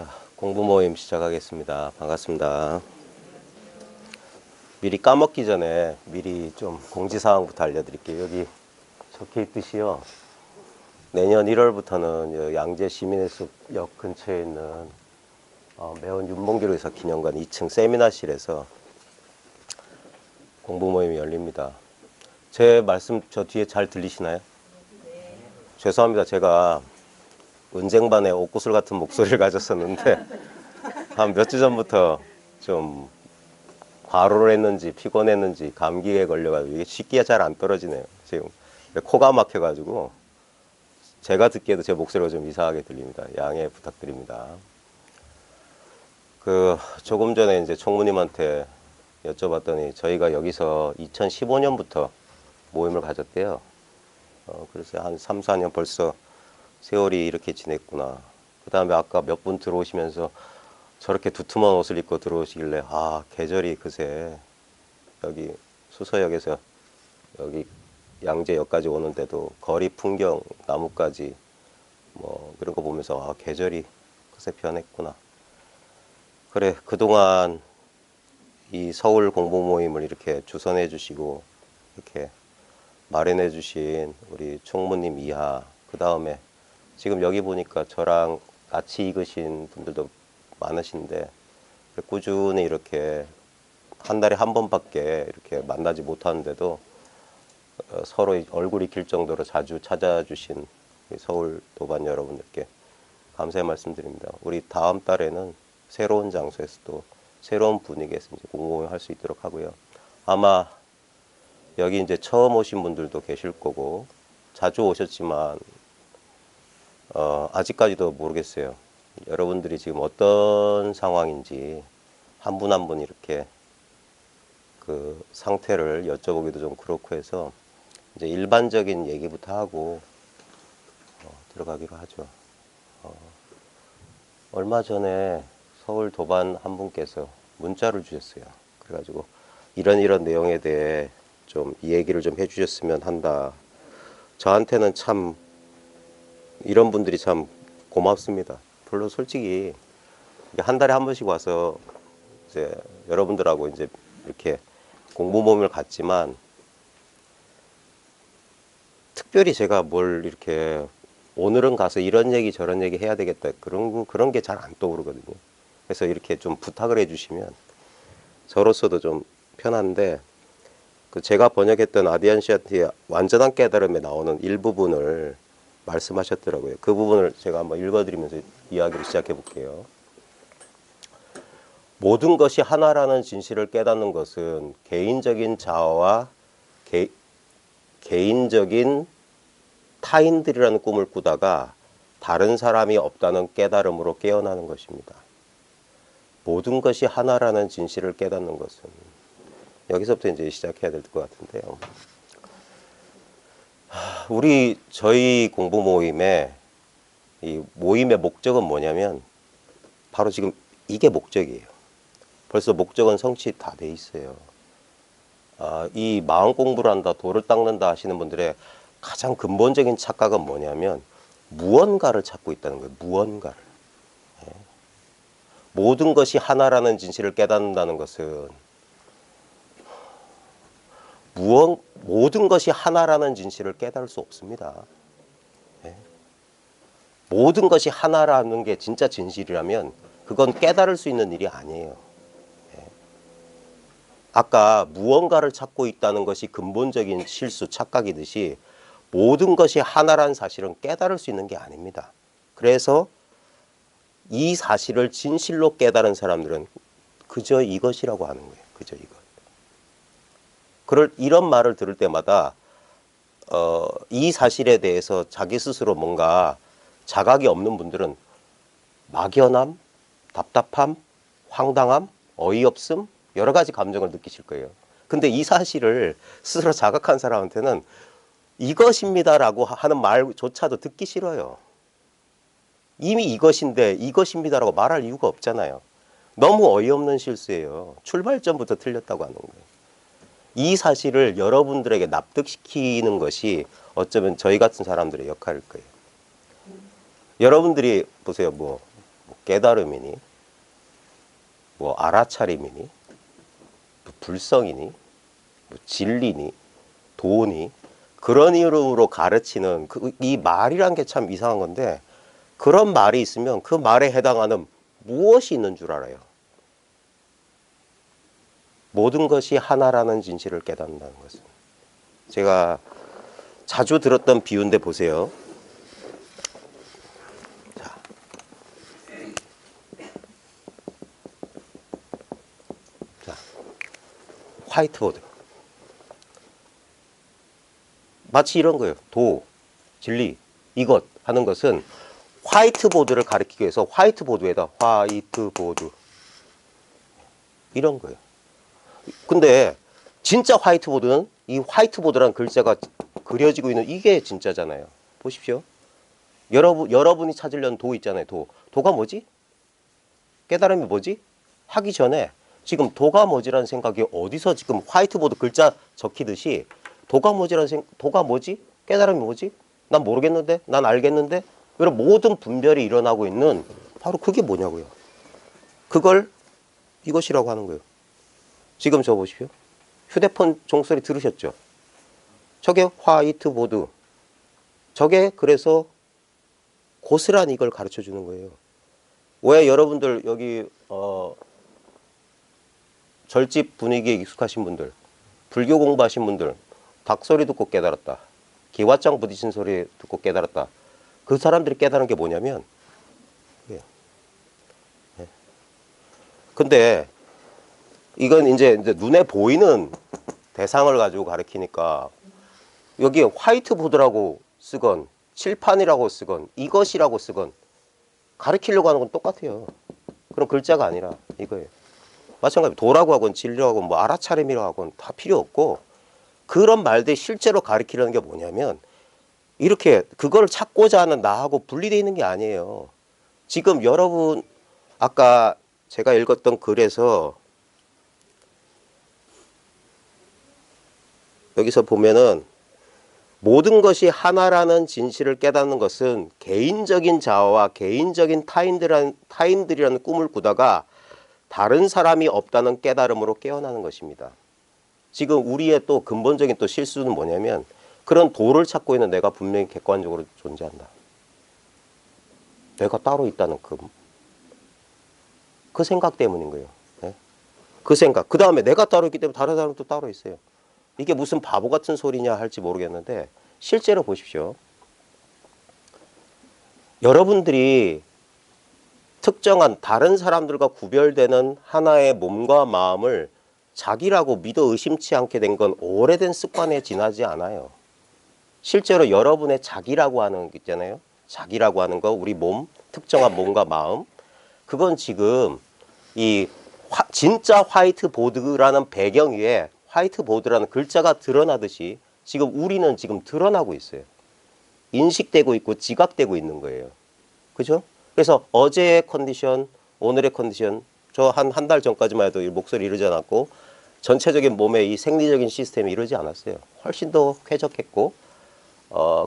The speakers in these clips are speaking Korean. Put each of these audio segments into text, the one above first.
자, 공부 모임 시작하겠습니다. 반갑습니다. 미리 까먹기 전에 미리 좀 공지사항부터 알려드릴게요. 여기 적혀 있듯이요. 내년 1월부터는 양재 시민해수역 근처에 있는 매운 윤봉길 의사 기념관 2층 세미나실에서 공부 모임이 열립니다. 제 말씀 저 뒤에 잘 들리시나요? 네. 죄송합니다. 제가 은쟁반에 옥구슬 같은 목소리를 가졌었는데 한 몇 주 전부터 좀 과로를 했는지 피곤했는지 감기에 걸려가지고 이게 쉽게 잘 안 떨어지네요. 지금 코가 막혀가지고 제가 듣기에도 제 목소리가 좀 이상하게 들립니다. 양해 부탁드립니다. 조금 전에 이제 총무님한테 여쭤봤더니 저희가 여기서 2015년부터 모임을 가졌대요. 그래서 한 3, 4년 벌써 세월이 이렇게 지냈구나. 그 다음에 아까 몇 분 들어오시면서 저렇게 두툼한 옷을 입고 들어오시길래 계절이 그새 여기 수서역에서 여기 양재역까지 오는데도 거리 풍경, 나뭇가지 뭐 그런 거 보면서 계절이 그새 변했구나. 그래, 그동안 이 서울 공부 모임을 이렇게 주선해 주시고 이렇게 마련해 주신 우리 총무님 이하, 그 다음에 지금 여기 보니까 저랑 같이 읽으신 분들도 많으신데 꾸준히 이렇게 한 달에 한 번밖에 이렇게 만나지 못하는데도 서로 얼굴 익힐 정도로 자주 찾아주신 서울 도반 여러분들께 감사의 말씀드립니다. 우리 다음 달에는 새로운 장소에서 또 새로운 분위기에서 이제 공모를 할 수 있도록 하고요. 아마 여기 이제 처음 오신 분들도 계실 거고 자주 오셨지만 아직까지도 모르겠어요. 여러분들이 지금 어떤 상황인지 한 분 한 분 이렇게 그 상태를 여쭤보기도 좀 그렇고 해서 이제 일반적인 얘기부터 하고 들어가기로 하죠. 얼마 전에 서울 도반 한 분께서 문자를 주셨어요. 그래가지고 이런 내용에 대해 좀 얘기를 좀 해주셨으면 한다. 저한테는 참 이런 분들이 참 고맙습니다. 별로 솔직히 한 달에 한 번씩 와서 이제 여러분들하고 이제 이렇게 공부 모임을 갖지만 특별히 제가 뭘 이렇게 오늘은 가서 이런 얘기 저런 얘기 해야 되겠다 그런 게 잘 안 떠오르거든요. 그래서 이렇게 좀 부탁을 해주시면 저로서도 좀 편한데 제가 번역했던 아디안시아티의 완전한 깨달음에 나오는 일부분을 말씀하셨더라고요. 그 부분을 제가 한번 읽어드리면서 이야기를 시작해 볼게요. 모든 것이 하나라는 진실을 깨닫는 것은 개인적인 자아와 개인적인 타인들이라는 꿈을 꾸다가 다른 사람이 없다는 깨달음으로 깨어나는 것입니다. 모든 것이 하나라는 진실을 깨닫는 것은 여기서부터 이제 시작해야 될 것 같은데요. 저희 공부 모임의 이 모임의 목적은 뭐냐면 바로 지금 이게 목적이에요. 벌써 목적은 성취 다 돼 있어요. 이 마음 공부를 한다, 도를 닦는다 하시는 분들의 가장 근본적인 착각은 뭐냐면 무언가를 찾고 있다는 거예요. 무언가를. 모든 것이 하나라는 진실을 깨닫는다는 것은 모든 것이 하나라는 진실을 깨달을 수 없습니다. 모든 것이 하나라는 게 진짜 진실이라면 그건 깨달을 수 있는 일이 아니에요. 아까 무언가를 찾고 있다는 것이 근본적인 실수, 착각이듯이 모든 것이 하나라는 사실은 깨달을 수 있는 게 아닙니다. 그래서 이 사실을 진실로 깨달은 사람들은 그저 이것이라고 하는 거예요. 그저 이것. 이런 말을 들을 때마다 이 사실에 대해서 자기 스스로 뭔가 자각이 없는 분들은 막연함, 답답함, 황당함, 어이없음 여러 가지 감정을 느끼실 거예요. 근데 이 사실을 스스로 자각한 사람한테는 이것입니다라고 하는 말조차도 듣기 싫어요. 이미 이것인데 이것입니다라고 말할 이유가 없잖아요. 너무 어이없는 실수예요. 출발점부터 틀렸다고 하는 거예요. 이 사실을 여러분들에게 납득시키는 것이 어쩌면 저희 같은 사람들의 역할일 거예요. 여러분들이 보세요. 뭐 깨달음이니, 뭐 알아차림이니, 뭐 불성이니, 뭐 진리니, 도니, 그런 이름으로 가르치는 이 말이란 게 참 이상한 건데, 그런 말이 있으면 그 말에 해당하는 무엇이 있는 줄 알아요. 모든 것이 하나라는 진실을 깨닫는다는 것은. 제가 자주 들었던 비유인데 보세요. 자. 자. 화이트보드. 마치 이런 거예요. 도, 진리, 이것 하는 것은 화이트보드를 가리키기 위해서 화이트보드에다 화이트보드 이런 거예요. 근데 진짜 화이트보드는 이 화이트보드라는 글자가 그려지고 있는 이게 진짜잖아요. 보십시오. 여러분이 찾으려는 도 있잖아요. 도가 뭐지? 깨달음이 뭐지? 하기 전에 지금 도가 뭐지라는 생각이 어디서 지금 화이트보드 글자 적히듯이 도가 뭐지? 깨달음이 뭐지? 난 모르겠는데? 난 알겠는데? 이런 모든 분별이 일어나고 있는 바로 그게 뭐냐고요. 그걸 이것이라고 하는 거예요. 지금 저 보십시오. 휴대폰 종소리 들으셨죠? 저게 화이트보드. 저게 그래서 고스란히 이걸 가르쳐 주는 거예요. 왜 여러분들 여기 절집 분위기에 익숙하신 분들, 불교 공부하신 분들, 닭소리 듣고 깨달았다. 기왓장 부딪힌 소리 듣고 깨달았다. 그 사람들이 깨달은 게 뭐냐면, 예. 근데 이건 이제 눈에 보이는 대상을 가지고 가리키니까 여기에 화이트보드라고 쓰건 칠판이라고 쓰건 이것이라고 쓰건 가리키려고 하는 건 똑같아요. 그럼 글자가 아니라 이거예요. 마찬가지로 도라고 하건 진리라고 하건 뭐 알아차림이라고 하건 다 필요 없고, 그런 말들이 실제로 가리키려는 게 뭐냐면 이렇게 그걸 찾고자 하는 나하고 분리되어 있는 게 아니에요. 지금 여러분 아까 제가 읽었던 글에서 여기서 보면은 모든 것이 하나라는 진실을 깨닫는 것은 개인적인 자아와 개인적인 타인들이라는 꿈을 꾸다가 다른 사람이 없다는 깨달음으로 깨어나는 것입니다. 지금 우리의 또 근본적인 또 실수는 뭐냐면 그런 도를 찾고 있는 내가 분명히 객관적으로 존재한다. 내가 따로 있다는 그 생각 때문인 거예요. 네? 그 생각. 그 다음에 내가 따로 있기 때문에 다른 사람도 따로 있어요. 이게 무슨 바보 같은 소리냐 할지 모르겠는데 실제로 보십시오. 여러분들이 특정한 다른 사람들과 구별되는 하나의 몸과 마음을 자기라고 믿어 의심치 않게 된 건 오래된 습관에 지나지 않아요. 실제로 여러분의 자기라고 하는 거 있잖아요. 자기라고 하는 거, 우리 몸, 특정한 몸과 마음. 그건 지금 이 진짜 화이트보드라는 배경 위에 화이트보드라는 글자가 드러나듯이 지금 우리는 지금 드러나고 있어요. 인식되고 있고 지각되고 있는 거예요. 그죠? 그래서 어제의 컨디션, 오늘의 컨디션, 저 한 달 전까지만 해도 목소리 이러지 않았고 전체적인 몸의 이 생리적인 시스템이 이러지 않았어요. 훨씬 더 쾌적했고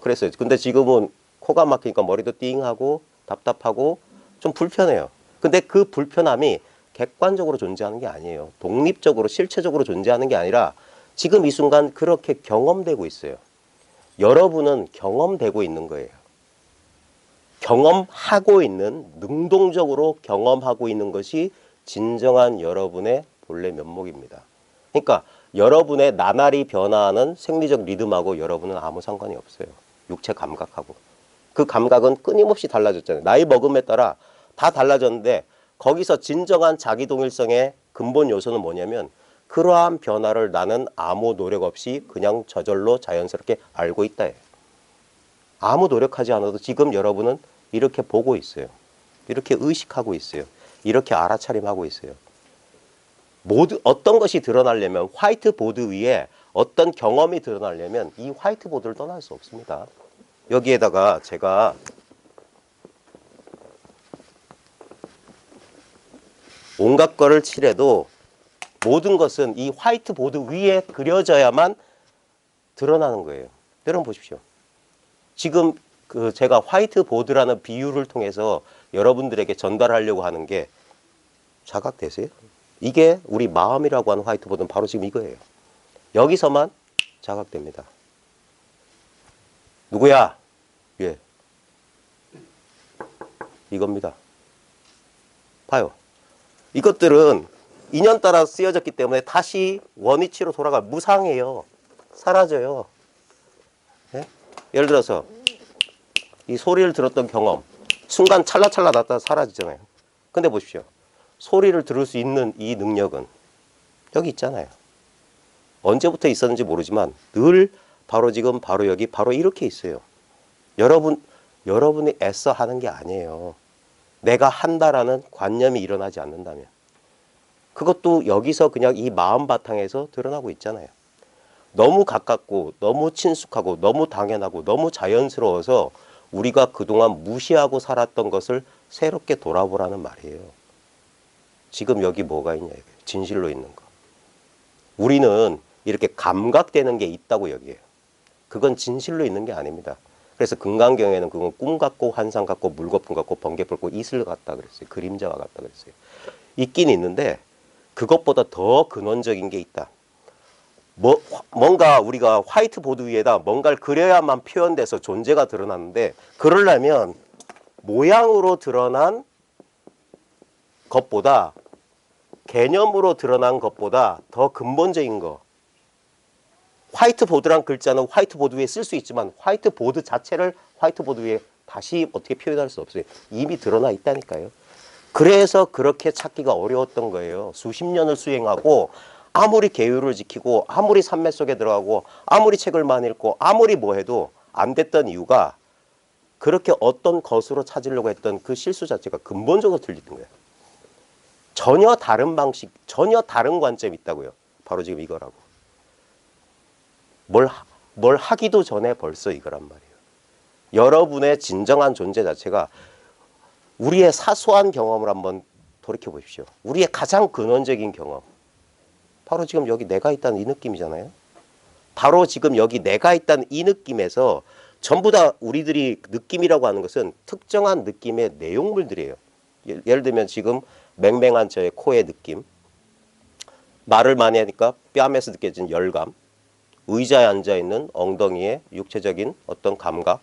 그랬어요. 근데 지금은 코가 막히니까 머리도 띵하고 답답하고 좀 불편해요. 근데 그 불편함이 객관적으로 존재하는 게 아니에요. 독립적으로 실체적으로 존재하는 게 아니라 지금 이 순간 그렇게 경험되고 있어요. 여러분은 경험되고 있는 거예요. 경험하고 있는, 능동적으로 경험하고 있는 것이 진정한 여러분의 본래 면목입니다. 그러니까 여러분의 나날이 변화하는 생리적 리듬하고 여러분은 아무 상관이 없어요. 육체 감각하고. 그 감각은 끊임없이 달라졌잖아요. 나이 먹음에 따라 다 달라졌는데 거기서 진정한 자기동일성의 근본 요소는 뭐냐면 그러한 변화를 나는 아무 노력 없이 그냥 저절로 자연스럽게 알고 있다. 아무 노력하지 않아도 지금 여러분은 이렇게 보고 있어요. 이렇게 의식하고 있어요. 이렇게 알아차림하고 있어요. 어떤 것이 드러나려면 화이트보드 위에 어떤 경험이 드러나려면 이 화이트보드를 떠날 수 없습니다. 여기에다가 제가 온갖 거를 칠해도 모든 것은 이 화이트보드 위에 그려져야만 드러나는 거예요. 여러분 보십시오. 지금 그 제가 화이트보드라는 비유를 통해서 여러분들에게 전달하려고 하는 게 자각되세요? 이게 우리 마음이라고 하는 화이트보드는 바로 지금 이거예요. 여기서만 자각됩니다. 누구야? 예. 이겁니다. 봐요. 이것들은 인연 따라 쓰여졌기 때문에 다시 원위치로 돌아가 무상해요. 사라져요. 예? 예를 들어서 이 소리를 들었던 경험 순간 찰나찰나 났다가 사라지잖아요. 근데 보십시오. 소리를 들을 수 있는 이 능력은 여기 있잖아요. 언제부터 있었는지 모르지만 늘 바로 지금 바로 여기 바로 이렇게 있어요. 여러분이 애써 하는 게 아니에요. 내가 한다라는 관념이 일어나지 않는다면. 그것도 여기서 그냥 이 마음 바탕에서 드러나고 있잖아요. 너무 가깝고 너무 친숙하고 너무 당연하고 너무 자연스러워서 우리가 그동안 무시하고 살았던 것을 새롭게 돌아보라는 말이에요. 지금 여기 뭐가 있냐 이거예요. 진실로 있는 거. 우리는 이렇게 감각되는 게 있다고 여기에요. 그건 진실로 있는 게 아닙니다. 그래서 금강경에는 그건 꿈 같고 환상 같고 물거품 같고 번개불 같고 이슬 같다 그랬어요. 그림자와 같다 그랬어요. 있긴 있는데 그것보다 더 근원적인 게 있다. 뭔가 우리가 화이트보드 위에다 뭔가를 그려야만 표현돼서 존재가 드러나는데 그러려면 모양으로 드러난 것보다 개념으로 드러난 것보다 더 근본적인 거. 화이트보드란 글자는 화이트보드 위에 쓸 수 있지만 화이트보드 자체를 화이트보드 위에 다시 어떻게 표현할 수 없어요. 이미 드러나 있다니까요. 그래서 그렇게 찾기가 어려웠던 거예요. 수십 년을 수행하고 아무리 계율을 지키고 아무리 산매 속에 들어가고 아무리 책을 많이 읽고 아무리 뭐 해도 안 됐던 이유가 그렇게 어떤 것으로 찾으려고 했던 그 실수 자체가 근본적으로 틀리는 거예요. 전혀 다른 방식, 전혀 다른 관점이 있다고요. 바로 지금 이거라고. 뭘 하기도 전에 벌써 이거란 말이에요. 여러분의 진정한 존재 자체가 우리의 사소한 경험을 한번 돌이켜 보십시오. 우리의 가장 근원적인 경험. 바로 지금 여기 내가 있다는 이 느낌이잖아요. 바로 지금 여기 내가 있다는 이 느낌에서 전부 다 우리들이 느낌이라고 하는 것은 특정한 느낌의 내용물들이에요. 예를 들면 지금 맹맹한 저의 코의 느낌, 말을 많이 하니까 뺨에서 느껴지는 열감, 의자에 앉아있는 엉덩이의 육체적인 어떤 감각,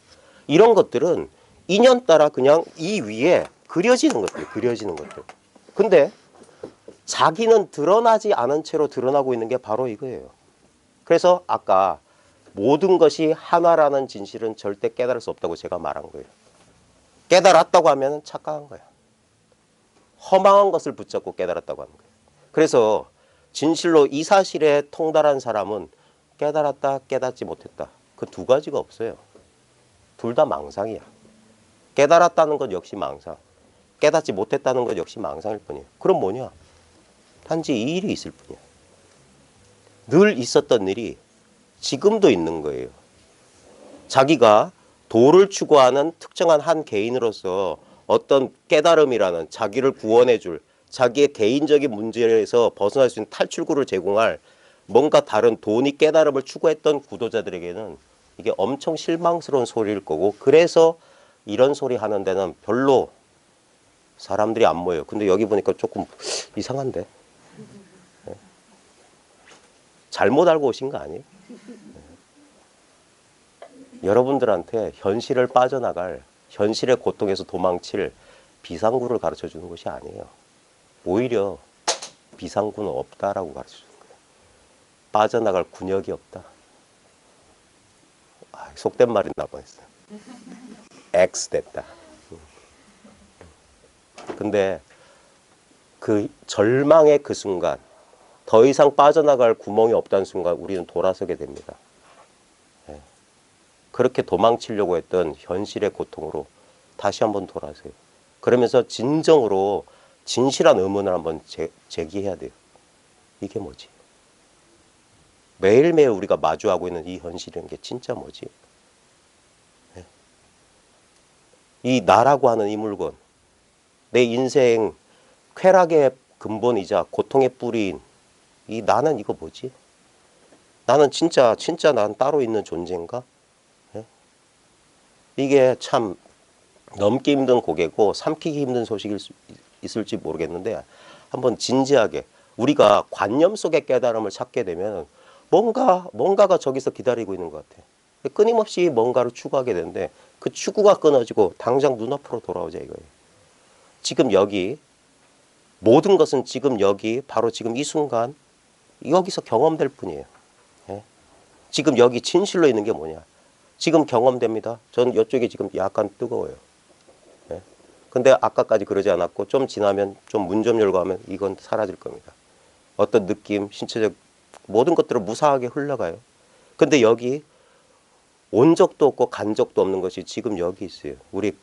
이런 것들은 인연 따라 그냥 이 위에 그려지는 것들, 그려지는 것들. 근데 자기는 드러나지 않은 채로 드러나고 있는 게 바로 이거예요. 그래서 아까 모든 것이 하나라는 진실은 절대 깨달을 수 없다고 제가 말한 거예요. 깨달았다고 하면 착각한 거야. 허망한 것을 붙잡고 깨달았다고 하는 거예요. 그래서 진실로 이 사실에 통달한 사람은 깨달았다, 깨닫지 못했다. 그 두 가지가 없어요. 둘 다 망상이야. 깨달았다는 것 역시 망상. 깨닫지 못했다는 것 역시 망상일 뿐이에요. 그럼 뭐냐? 단지 이 일이 있을 뿐이야. 늘 있었던 일이 지금도 있는 거예요. 자기가 도를 추구하는 특정한 한 개인으로서 어떤 깨달음이라는 자기를 구원해 줄 자기의 개인적인 문제에서 벗어날 수 있는 탈출구를 제공할 뭔가 다른 돈이 깨달음을 추구했던 구도자들에게는 이게 엄청 실망스러운 소리일 거고 그래서 이런 소리 하는 데는 별로 사람들이 안 모여요. 근데 여기 보니까 조금 이상한데? 네. 잘못 알고 오신 거 아니에요? 네. 여러분들한테 현실을 빠져나갈 현실의 고통에서 도망칠 비상구를 가르쳐 주는 것이 아니에요. 오히려 비상구는 없다라고 가르쳐 주는 거예요. 빠져나갈 군역이 없다. 속된 말이 나올 뻔했어요. X 됐다. 근데 그 절망의 그 순간 더 이상 빠져나갈 구멍이 없다는 순간 우리는 돌아서게 됩니다. 네. 그렇게 도망치려고 했던 현실의 고통으로 다시 한번 돌아서요. 그러면서 진정으로 진실한 의문을 한번 제기해야 돼요. 이게 뭐지? 매일매일 우리가 마주하고 있는 이 현실이라는 게 진짜 뭐지? 네. 이 나라고 하는 이 물건, 내 인생 쾌락의 근본이자 고통의 뿌리인 이 나는 이거 뭐지? 나는 진짜 난 따로 있는 존재인가? 네? 이게 참 넘기 힘든 고개고 삼키기 힘든 소식일 수 있을지 모르겠는데 한번 진지하게 우리가 관념 속의 깨달음을 찾게 되면 뭔가가 저기서 기다리고 있는 것 같아. 끊임없이 뭔가를 추구하게 되는데 그 추구가 끊어지고 당장 눈앞으로 돌아오자 이거예요. 지금 여기 모든 것은 지금 여기 바로 지금 이 순간 여기서 경험될 뿐이에요. 예? 지금 여기 진실로 있는 게 뭐냐? 지금 경험됩니다. 저는 이쪽이 지금 약간 뜨거워요. 예? 근데 아까까지 그러지 않았고 좀 지나면 좀 문 좀 열고 하면 이건 사라질 겁니다. 어떤 느낌, 신체적 모든 것들은 무사하게 흘러가요. 근데 여기 온 적도 없고 간 적도 없는 것이 지금 여기 있어요. 우리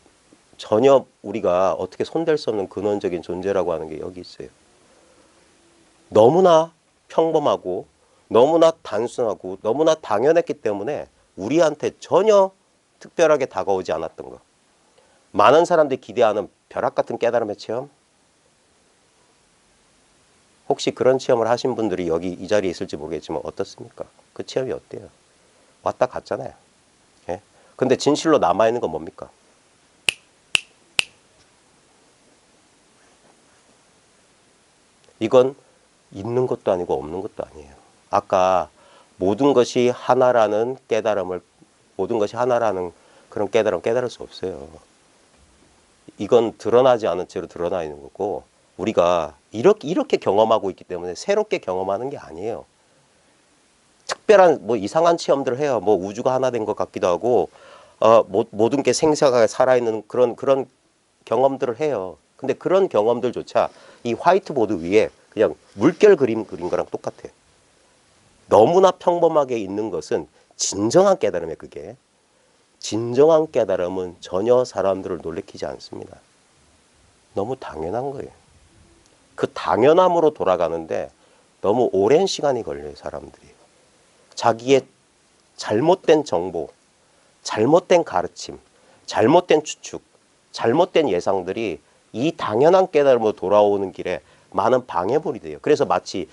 전혀 우리가 어떻게 손댈 수 없는 근원적인 존재라고 하는 게 여기 있어요. 너무나 평범하고 너무나 단순하고 너무나 당연했기 때문에 우리한테 전혀 특별하게 다가오지 않았던 것. 많은 사람들이 기대하는 벼락 같은 깨달음의 체험? 혹시 그런 체험을 하신 분들이 여기 이 자리에 있을지 모르겠지만 어떻습니까? 그 체험이 어때요? 왔다 갔잖아요. 예? 근데 진실로 남아있는 건 뭡니까? 이건 있는 것도 아니고 없는 것도 아니에요. 아까 모든 것이 하나라는 깨달음을, 모든 것이 하나라는 그런 깨달음 깨달을 수 없어요. 이건 드러나지 않은 채로 드러나 있는 거고 우리가 이렇게 경험하고 있기 때문에 새롭게 경험하는 게 아니에요. 특별한 뭐 이상한 체험들을 해요. 뭐 우주가 하나 된 것 같기도 하고 모든 게 생생하게 살아있는 그런 경험들을 해요. 근데 그런 경험들조차 이 화이트보드 위에 그냥 물결 그림 그린 거랑 똑같아요. 너무나 평범하게 있는 것은 진정한 깨달음이에요. 그게 진정한 깨달음은 전혀 사람들을 놀래키지 않습니다. 너무 당연한 거예요. 그 당연함으로 돌아가는데 너무 오랜 시간이 걸려요. 사람들이 자기의 잘못된 정보, 잘못된 가르침, 잘못된 추측, 잘못된 예상들이 이 당연한 깨달음으로 돌아오는 길에 많은 방해물이 돼요. 그래서 마치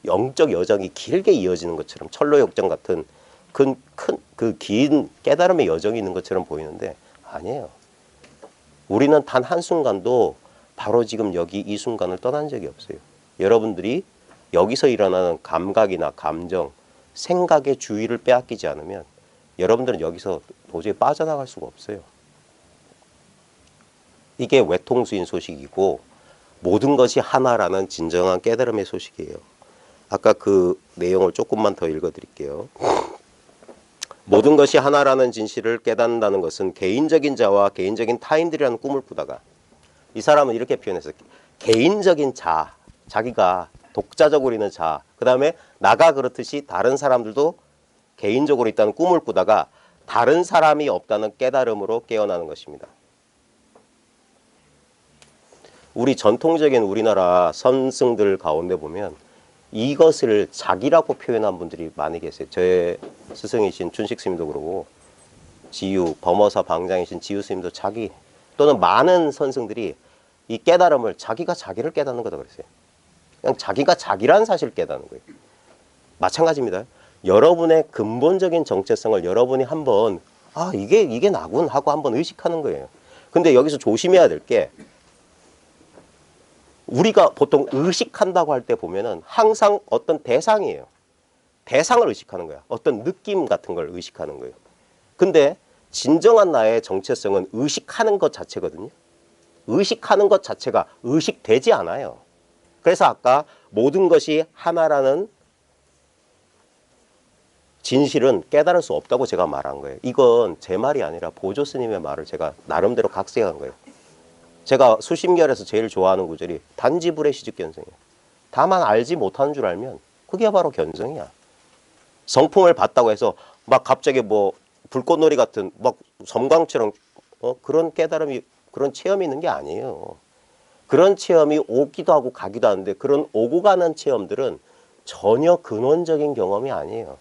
영적 여정이 길게 이어지는 것처럼 철로역정 같은 그 긴 깨달음의 여정이 있는 것처럼 보이는데 아니에요. 우리는 단 한순간도 바로 지금 여기 이 순간을 떠난 적이 없어요. 여러분들이 여기서 일어나는 감각이나 감정, 생각의 주의를 빼앗기지 않으면 여러분들은 여기서 도저히 빠져나갈 수가 없어요. 이게 외통수인 소식이고 모든 것이 하나라는 진정한 깨달음의 소식이에요. 아까 그 내용을 조금만 더 읽어드릴게요. 모든 것이 하나라는 진실을 깨닫는다는 것은 개인적인 자와 개인적인 타인들이라는 꿈을 꾸다가 이 사람은 이렇게 표현했어요. 개인적인 자, 자기가 독자적으로 있는 자, 그 다음에 나가 그렇듯이 다른 사람들도 개인적으로 있다는 꿈을 꾸다가 다른 사람이 없다는 깨달음으로 깨어나는 것입니다. 우리 전통적인 우리나라 선승들 가운데 보면 이것을 자기라고 표현한 분들이 많이 계세요. 저의 스승이신 춘식 스님도 그러고 지유, 범어사 방장이신 지유 스님도 자기 또는 많은 선승들이 이 깨달음을 자기가 자기를 깨닫는 거다 그랬어요. 그냥 자기가 자기라는 사실을 깨닫는 거예요. 마찬가지입니다. 여러분의 근본적인 정체성을 여러분이 한번 이게 나군 하고 한번 의식하는 거예요. 근데 여기서 조심해야 될 게 우리가 보통 의식한다고 할 때 보면은 항상 어떤 대상이에요. 대상을 의식하는 거야. 어떤 느낌 같은 걸 의식하는 거예요. 근데 진정한 나의 정체성은 의식하는 것 자체거든요. 의식하는 것 자체가 의식되지 않아요. 그래서 아까 모든 것이 하나라는 진실은 깨달을 수 없다고 제가 말한 거예요. 이건 제 말이 아니라 보조 스님의 말을 제가 나름대로 각색한 거예요. 제가 수심결에서 제일 좋아하는 구절이 단지불의 시즉견성이에요. 다만 알지 못하는 줄 알면 그게 바로 견성이야. 성품을 봤다고 해서 막 갑자기 뭐 불꽃놀이 같은 막 섬광처럼 그런 깨달음이 그런 체험이 있는 게 아니에요. 그런 체험이 오기도 하고 가기도 하는데 그런 오고 가는 체험들은 전혀 근원적인 경험이 아니에요.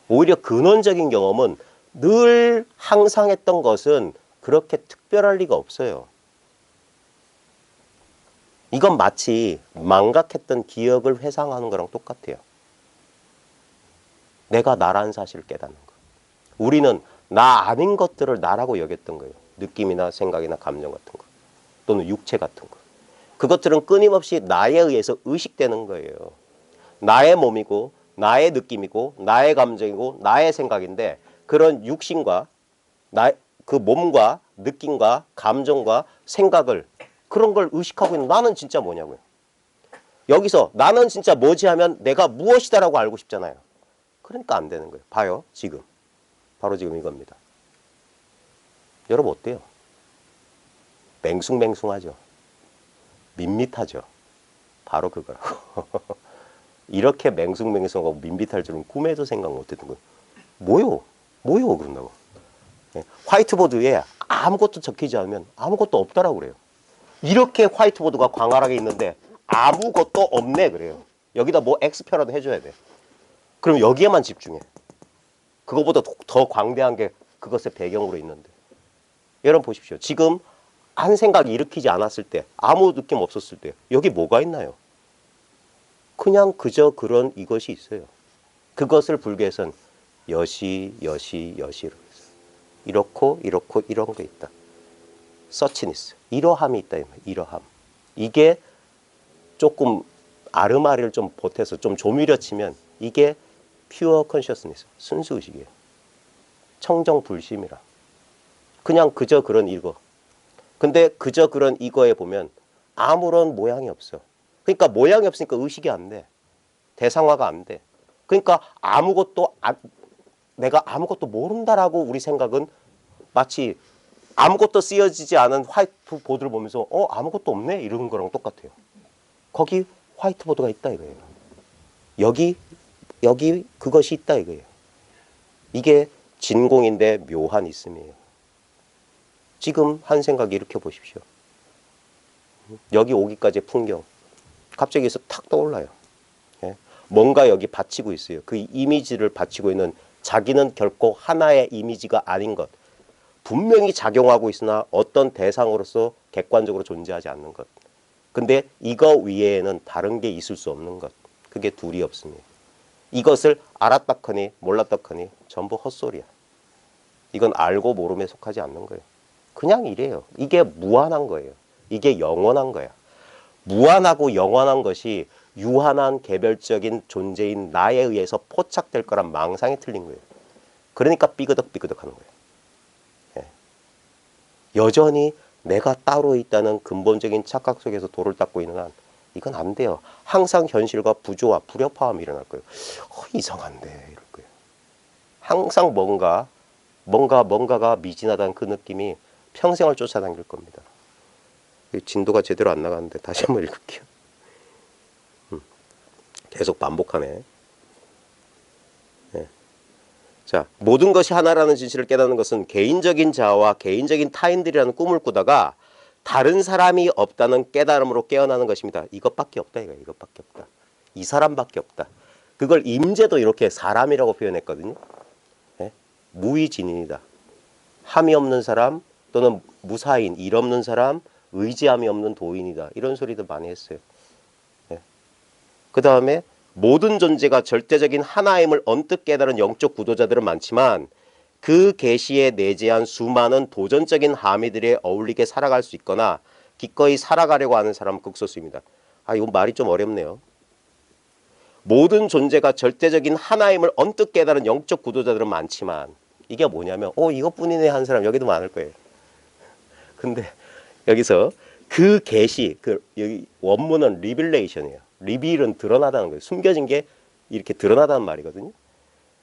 오히려 근원적인 경험은 늘 항상 했던 것은 그렇게 특별할 리가 없어요. 이건 마치 망각했던 기억을 회상하는 거랑 똑같아요. 내가 나라는 사실을 깨닫는 거. 우리는 나 아닌 것들을 나라고 여겼던 거예요. 느낌이나 생각이나 감정 같은 거 또는 육체 같은 거. 그것들은 끊임없이 나에 의해서 의식되는 거예요. 나의 몸이고 나의 느낌이고 나의 감정이고 나의 생각인데 그런 육신과 그 몸과 느낌과 감정과 생각을 그런 걸 의식하고 있는 나는 진짜 뭐냐고요. 여기서 나는 진짜 뭐지 하면 내가 무엇이다라고 알고 싶잖아요. 그러니까 안 되는 거예요. 봐요. 지금. 바로 지금 이겁니다. 여러분 어때요? 맹숭맹숭하죠. 밋밋하죠. 바로 그거라고. 이렇게 맹숭맹숭하고 밋밋할 줄은 꿈에도 생각 못했던 거예요. 뭐요? 그런다고. 화이트보드에 아무것도 적히지 않으면 아무것도 없다라고 그래요. 이렇게 화이트보드가 광활하게 있는데 아무것도 없네 그래요. 여기다 뭐 X표라도 해줘야 돼. 그럼 여기에만 집중해. 그거보다 더 광대한 게 그것의 배경으로 있는데. 여러분 보십시오. 지금 한 생각이 일으키지 않았을 때 아무 느낌 없었을 때 여기 뭐가 있나요? 그냥 그저 그런 이것이 있어요. 그것을 불교에서는 여시로 있어요. 이렇고 이런 게 있다. 서치니스. 이러함이 있다. 이러함. 이게 조금 아르마리를 좀 보태서 좀 조미료 치면 이게 퓨어 컨셔스니스. 순수의식이에요. 청정불심이라. 그냥 그저 그런 이거. 근데 그저 그런 이거에 보면 아무런 모양이 없어. 그러니까 모양이 없으니까 의식이 안 돼. 대상화가 안 돼. 그러니까 내가 아무것도 모른다라고 우리 생각은 마치 아무것도 쓰여지지 않은 화이트보드를 보면서 아무것도 없네 이런 거랑 똑같아요. 거기 화이트보드가 있다 이거예요. 여기 그것이 있다 이거예요. 이게 진공인데 묘한 있음이에요. 지금 한 생각 일으켜 보십시오. 여기 오기까지의 풍경 갑자기 여기서 탁 떠올라요. 뭔가 여기 받치고 있어요. 그 이미지를 받치고 있는 자기는 결코 하나의 이미지가 아닌 것. 분명히 작용하고 있으나 어떤 대상으로서 객관적으로 존재하지 않는 것. 근데 이거 위에는 다른 게 있을 수 없는 것. 그게 둘이 없습니다. 이것을 알았다커니 몰랐다커니 전부 헛소리야. 이건 알고 모름에 속하지 않는 거예요. 그냥 이래요. 이게 무한한 거예요. 이게 영원한 거야. 무한하고 영원한 것이 유한한 개별적인 존재인 나에 의해서 포착될 거란 망상이 틀린 거예요. 그러니까 삐그덕삐그덕 하는 거예요. 여전히 내가 따로 있다는 근본적인 착각 속에서 돌을 닦고 있는 한 이건 안 돼요. 항상 현실과 부조화, 불협화음이 일어날 거예요. 이상한데 이럴 거예요. 항상 뭔가가 미진하다는 그 느낌이 평생을 쫓아다닐 겁니다. 진도가 제대로 안 나가는데 다시 한번 읽을게요. 계속 반복하네. 자, 모든 것이 하나라는 진실을 깨닫는 것은 개인적인 자아와 개인적인 타인들이라는 꿈을 꾸다가 다른 사람이 없다는 깨달음으로 깨어나는 것입니다. 이것밖에 없다. 이것밖에 없다. 이 사람밖에 없다. 그걸 임재도 이렇게 사람이라고 표현했거든요. 무의진인이다. 함이 없는 사람 또는 무사인, 일 없는 사람, 의지함이 없는 도인이다. 이런 소리도 많이 했어요. 그 다음에 모든 존재가 절대적인 하나임을 언뜻 깨달은 영적 구도자들은 많지만 그 계시에 내재한 수많은 도전적인 함의들에 어울리게 살아갈 수 있거나 기꺼이 살아가려고 하는 사람은 극소수입니다. 이건 말이 좀 어렵네요. 모든 존재가 절대적인 하나임을 언뜻 깨달은 영적 구도자들은 많지만 이게 뭐냐면 이것뿐이네 한 사람 여기도 많을 거예요. 근데 여기서 그 계시, 여기 원문은 리빌레이션이에요. 리빌은 드러나다는 거예요. 숨겨진 게 이렇게 드러나다는 말이거든요.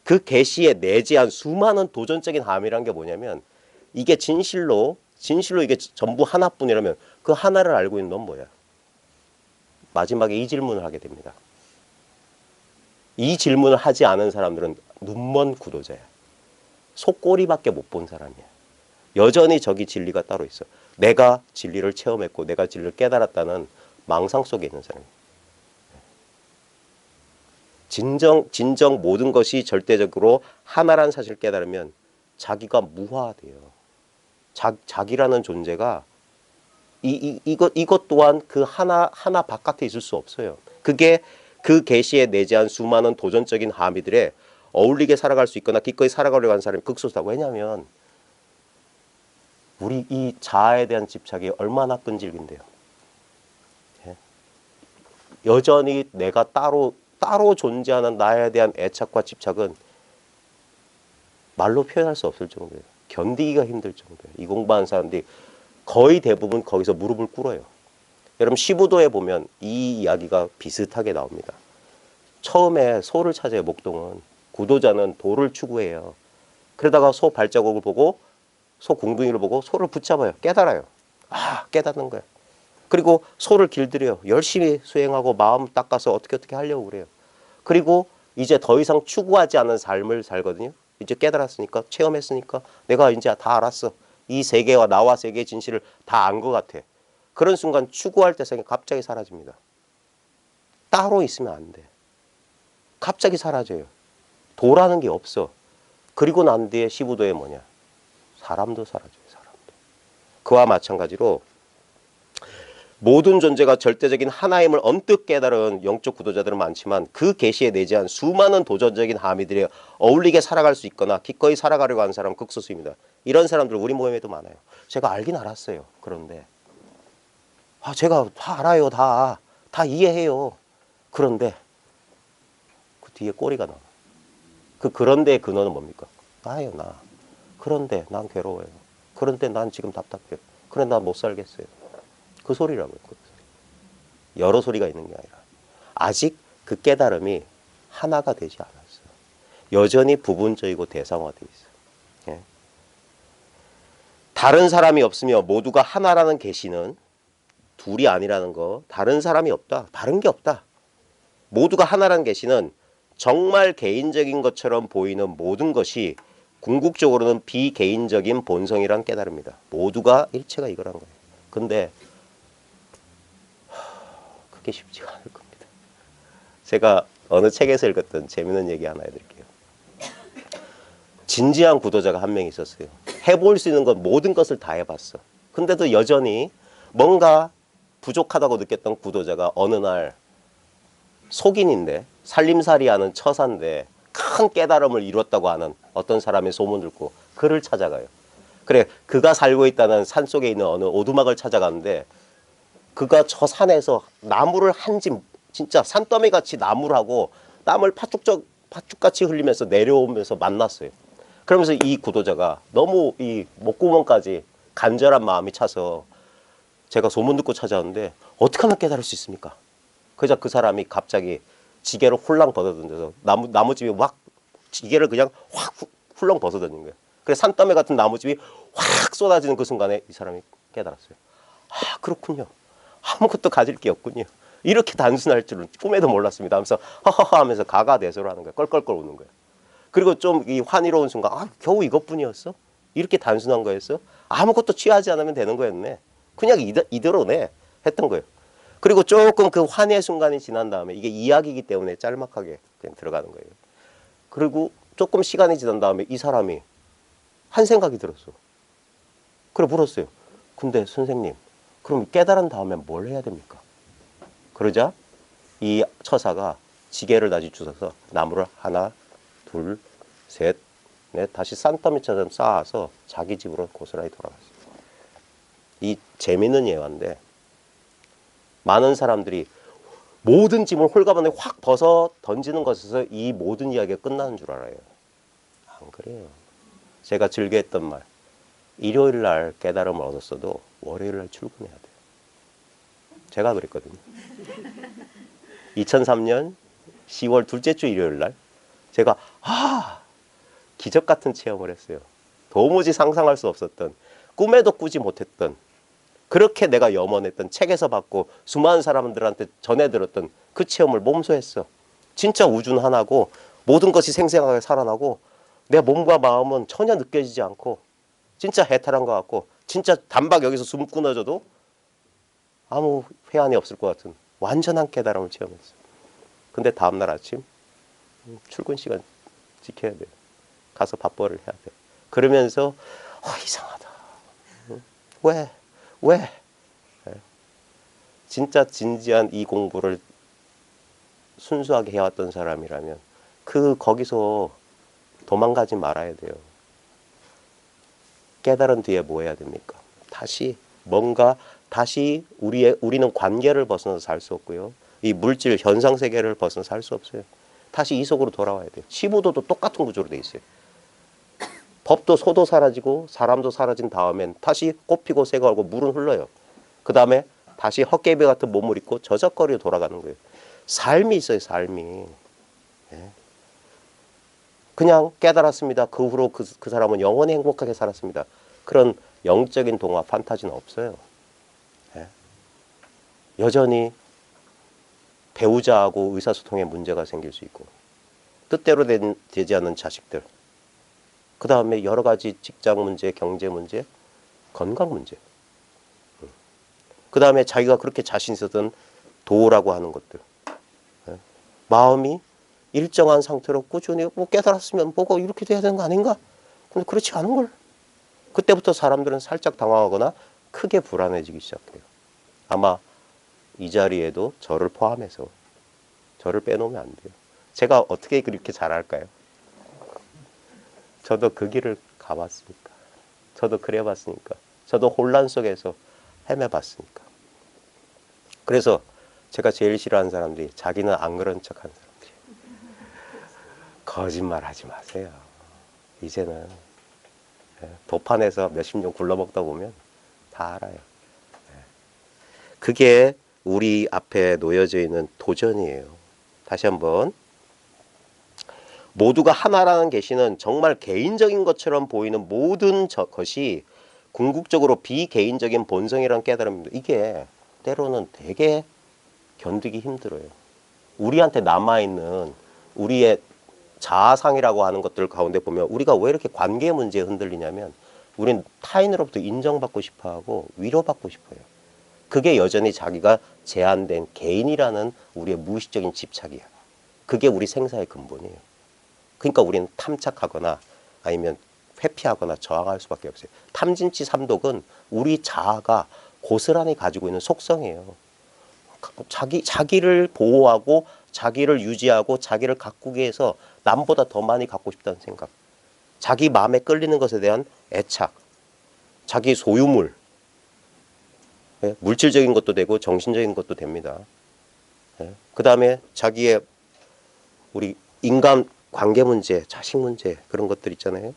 그 계시에 내재한 수많은 도전적인 함이란 게 뭐냐면 이게 진실로 이게 전부 하나뿐이라면 그 하나를 알고 있는 넌 뭐야? 마지막에 이 질문을 하게 됩니다. 이 질문을 하지 않은 사람들은 눈먼 구도자야. 속꼬리밖에 못 본 사람이야. 여전히 저기 진리가 따로 있어. 내가 진리를 체험했고 내가 진리를 깨달았다는 망상 속에 있는 사람이야. 진정 모든 것이 절대적으로 하나라는 사실을 깨달으면 자기가 무화돼요. 자기라는 존재가 이것 또한 그 하나 바깥에 있을 수 없어요. 그게 그 계시에 내재한 수많은 도전적인 함의들에 어울리게 살아갈 수 있거나 기꺼이 살아가려고 하는 사람이 극소수다. 왜냐하면 우리 이 자아에 대한 집착이 얼마나 끈질긴데요. 예? 여전히 내가 따로 존재하는 나에 대한 애착과 집착은 말로 표현할 수 없을 정도예요. 견디기가 힘들 정도예요. 이 공부하는 사람들이 거의 대부분 거기서 무릎을 꿇어요. 여러분 15도에 보면 이 이야기가 비슷하게 나옵니다. 처음에 소를 찾아요. 목동은. 구도자는 도를 추구해요. 그러다가 소 발자국을 보고 소 공둥이를 보고 소를 붙잡아요. 깨달아요. 아, 깨닫는 거예요. 그리고 소를 길들여요. 열심히 수행하고 마음 닦아서 어떻게 하려고 그래요. 그리고 이제 더 이상 추구하지 않은 삶을 살거든요. 이제 깨달았으니까, 체험했으니까 내가 이제 다 알았어. 이 세계와 나와 세계의 진실을 다 안 것 같아. 그런 순간 추구할 때 생각이 갑자기 사라집니다. 따로 있으면 안 돼. 갑자기 사라져요. 도라는 게 없어. 그리고 난 뒤에 15도에 뭐냐? 사람도 사라져요. 사람도. 그와 마찬가지로 모든 존재가 절대적인 하나임을 언뜻 깨달은 영적 구도자들은 많지만 그 계시에 내재한 수많은 도전적인 함의들에 어울리게 살아갈 수 있거나 기꺼이 살아가려고 하는 사람은 극소수입니다. 이런 사람들 우리 모임에도 많아요. 제가 알긴 알았어요. 그런데 제가 다 알아요. 다 이해해요. 그런데 그 뒤에 꼬리가 나와. 그런데 근원은 뭡니까? 나예요. 나. 그런데 난 괴로워요. 그런데 난 지금 답답해요. 그런데 난 못 살겠어요. 그 소리라고요. 그 소리. 여러 소리가 있는 게 아니라 아직 그 깨달음이 하나가 되지 않았어요. 여전히 부분적이고 대상화되어 있어요. 예. 다른 사람이 없으며 모두가 하나라는 계시는 둘이 아니라는 거, 다른 사람이 없다. 다른 게 없다. 모두가 하나라는 계시는 정말 개인적인 것처럼 보이는 모든 것이 궁극적으로는 비개인적인 본성이란 깨달음입니다. 모두가 일체가 이거란 거예요. 근데 그게 쉽지가 않을 겁니다. 제가 어느 책에서 읽었던 재미있는 얘기 하나 해드릴게요. 진지한 구도자가 한 명 있었어요. 해볼 수 있는 건 모든 것을 다 해봤어. 근데도 여전히 뭔가 부족하다고 느꼈던 구도자가 어느 날 속인인데 살림살이하는 처사인데 큰 깨달음을 이뤘다고 하는 어떤 사람의 소문 듣고 그를 찾아가요. 그래, 그가 살고 있다는 산속에 있는 어느 오두막을 찾아가는데 그가 저 산에서 나무를 한 집, 진짜 산더미같이 나무를 하고 땀을 팥죽같이 흘리면서 내려오면서 만났어요. 그러면서 이 구도자가 너무 이 목구멍까지 간절한 마음이 차서 제가 소문 듣고 찾아왔는데 어떻게 하면 깨달을 수 있습니까? 그러자 그 사람이 갑자기 지게를 홀랑 벗어던져서 나무집이 확 지게를 그냥 확 훌렁 벗어던진 거예요. 그래서 산더미 같은 나무집이 확 쏟아지는 그 순간에 이 사람이 깨달았어요. 아, 그렇군요. 아무것도 가질 게 없군요. 이렇게 단순할 줄은 꿈에도 몰랐습니다 하면서 허허허 하면서 가가대소를 하는 거예요. 껄껄껄 우는 거예요. 그리고 좀 이 환희로운 순간 겨우 이것뿐이었어? 이렇게 단순한 거였어? 아무것도 취하지 않으면 되는 거였네. 그냥 이대로네 했던 거예요. 그리고 조금 그 환희의 순간이 지난 다음에 이게 이야기이기 때문에 짤막하게 그냥 들어가는 거예요. 그리고 조금 시간이 지난 다음에 이 사람이 한 생각이 들었어. 그래 물었어요. 근데 선생님, 그럼 깨달은 다음에 뭘 해야 됩니까? 그러자 이 처사가 지게를 다시 주워서 나무를 하나, 둘, 셋, 넷 다시 산더미처럼 쌓아서 자기 집으로 고스란히 돌아갔어요. 이 재미있는 예화인데 많은 사람들이 모든 짐을 홀가분하게 확 벗어 던지는 것에서 이 모든 이야기가 끝나는 줄 알아요. 안 그래요. 제가 즐겨했던 말. 일요일 날 깨달음을 얻었어도 월요일 날 출근해야 돼요. 제가 그랬거든요. 2003년 10월 둘째 주 일요일 날 제가 기적 같은 체험을 했어요. 도무지 상상할 수 없었던, 꿈에도 꾸지 못했던, 그렇게 내가 염원했던, 책에서 봤고 수많은 사람들한테 전해 들었던 그 체험을 몸소 했어. 진짜 우주는 하나고 모든 것이 생생하게 살아나고 내 몸과 마음은 전혀 느껴지지 않고 진짜 해탈한 것 같고 진짜 단박 여기서 숨 끊어져도 아무 회한이 없을 것 같은 완전한 깨달음을 체험했어. 근데 다음날 아침 출근 시간 지켜야 돼. 가서 밥벌이를 해야 돼. 그러면서 이상하다. 왜? 진짜 진지한 이 공부를 순수하게 해왔던 사람이라면 거기서 도망가지 말아야 돼요. 깨달은 뒤에 뭐 해야 됩니까? 다시 우리는 관계를 벗어나서 살 수 없고요. 이 물질 현상 세계를 벗어나 살 수 없어요. 다시 이 속으로 돌아와야 돼요. 15도도 똑같은 구조로 돼 있어요. 법도 소도 사라지고 사람도 사라진 다음엔 다시 꽃피고 새가 오고 물은 흘러요. 그 다음에 다시 헛개비 같은 몸을 입고 저작거리로 돌아가는 거예요. 삶이 있어요. 삶이. 예. 그냥 깨달았습니다. 그 후로 그 사람은 영원히 행복하게 살았습니다. 그런 영적인 동화 판타지는 없어요. 예. 여전히 배우자하고 의사소통에 문제가 생길 수 있고 뜻대로 되지 않는 자식들, 그 다음에 여러 가지 직장 문제, 경제 문제, 건강 문제, 그 다음에 자기가 그렇게 자신 있었던 도라고 하는 것들, 예. 마음이 일정한 상태로 꾸준히 뭐 깨달았으면 뭐가 이렇게 돼야 되는 거 아닌가? 근데 그렇지 않은 걸. 그때부터 사람들은 살짝 당황하거나 크게 불안해지기 시작해요. 아마 이 자리에도 저를 포함해서 저를 빼놓으면 안 돼요. 제가 어떻게 그렇게 잘할까요? 저도 그 길을 가봤으니까. 저도 그래봤으니까. 저도 혼란 속에서 헤매봤으니까. 그래서 제가 제일 싫어하는 사람들이 자기는 안 그런 척하는 사람들이에요. 거짓말 하지 마세요. 이제는 도판에서 몇십 년 굴러먹다 보면 다 알아요. 그게 우리 앞에 놓여져 있는 도전이에요. 다시 한번. 모두가 하나라는 계시는 정말 개인적인 것처럼 보이는 모든 것이 궁극적으로 비개인적인 본성이라는 깨달음입니다. 이게 때로는 되게 견디기 힘들어요. 우리한테 남아있는 우리의 자아상이라고 하는 것들 가운데 보면 우리가 왜 이렇게 관계 문제에 흔들리냐면 우린 타인으로부터 인정받고 싶어하고 위로받고 싶어요. 그게 여전히 자기가 제한된 개인이라는 우리의 무의식적인 집착이야. 그게 우리 생사의 근본이에요. 그러니까 우리는 탐착하거나 아니면 회피하거나 저항할 수밖에 없어요. 탐진치 삼독은 우리 자아가 고스란히 가지고 있는 속성이에요. 자기를 보호하고 자기를 유지하고 자기를 가꾸기 위해서 남보다 더 많이 갖고 싶다는 생각, 자기 마음에 끌리는 것에 대한 애착, 자기 소유물, 물질적인 것도 되고 정신적인 것도 됩니다. 그 다음에 자기의 우리 인간 관계 문제, 자식 문제, 그런 것들 있잖아요.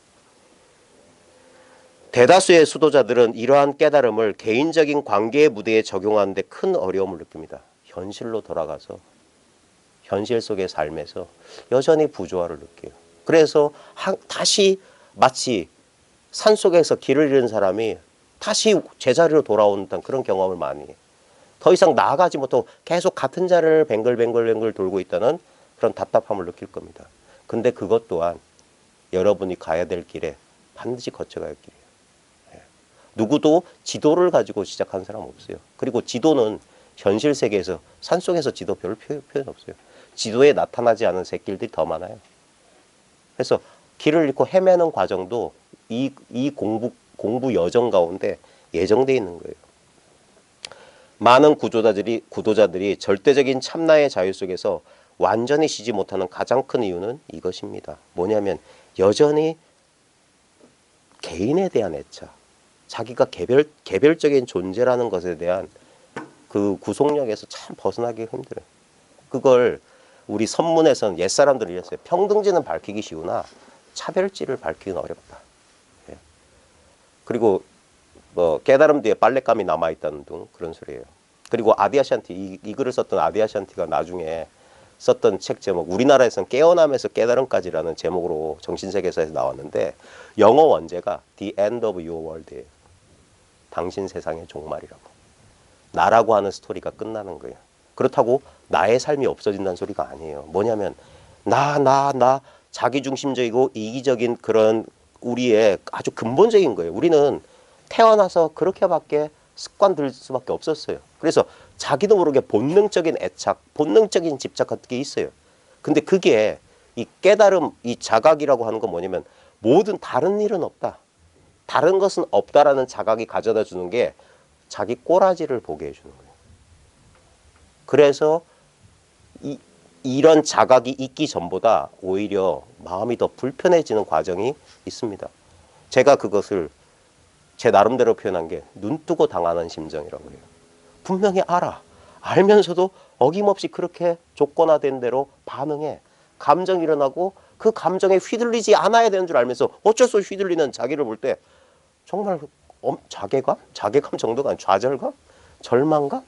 대다수의 수도자들은 이러한 깨달음을 개인적인 관계의 무대에 적용하는데 큰 어려움을 느낍니다. 현실로 돌아가서 현실 속의 삶에서 여전히 부조화를 느껴요. 그래서 다시 마치 산속에서 길을 잃은 사람이 다시 제자리로 돌아오는 그런 경험을 많이 해요. 더 이상 나아가지 못하고 계속 같은 자리를 뱅글뱅글 돌고 있다는 그런 답답함을 느낄 겁니다. 근데 그것 또한 여러분이 가야 될 길에 반드시 거쳐가야 할 길이에요. 누구도 지도를 가지고 시작한 사람 없어요. 그리고 지도는 현실 세계에서 산속에서 지도 별 표현 없어요. 지도에 나타나지 않은 새길들이 더 많아요. 그래서 길을 잃고 헤매는 과정도 이 공부 여정 가운데 예정되어 있는 거예요. 많은 구도자들이 절대적인 참나의 자유 속에서 완전히 쉬지 못하는 가장 큰 이유는 이것입니다. 뭐냐면 여전히 개인에 대한 애착, 자기가 개별적인 존재라는 것에 대한 그 구속력에서 참 벗어나기 힘들어요. 그걸 우리 선문에서는 옛사람들이 이랬어요. 평등지는 밝히기 쉬우나 차별지를 밝히기는 어렵다. 예. 그리고 뭐 깨달음 뒤에 빨랫감이 남아있다는 등 그런 소리예요. 그리고 아디아샨티, 이 글을 썼던 아디아샨티가 나중에 썼던 책 제목, 우리나라에서는 깨어남에서 깨달음까지라는 제목으로 정신세계사에서 나왔는데 영어 원제가 The End of Your World예요. 당신 세상의 종말이라고. 나라고 하는 스토리가 끝나는 거예요. 그렇다고 나의 삶이 없어진다는 소리가 아니에요. 뭐냐면 나 자기중심적이고 이기적인 그런 우리의 아주 근본적인 거예요. 우리는 태어나서 그렇게밖에 습관 들 수밖에 없었어요. 그래서 자기도 모르게 본능적인 애착, 본능적인 집착 같은 게 있어요. 근데 그게 이 깨달음, 이 자각이라고 하는 건 뭐냐면 모든 다른 일은 없다. 다른 것은 없다라는 자각이 가져다 주는 게 자기 꼬라지를 보게 해주는 거예요. 그래서 이런 자각이 있기 전보다 오히려 마음이 더 불편해지는 과정이 있습니다. 제가 그것을 제 나름대로 표현한 게 눈 뜨고 당하는 심정이라고 해요. 분명히 알아. 알면서도 어김없이 그렇게 조건화된 대로 반응해. 감정이 일어나고 그 감정에 휘둘리지 않아야 되는 줄 알면서 어쩔 수 없이 휘둘리는 자기를 볼 때 정말 자괴감? 자괴감 정도가 아니라 좌절감? 절망감?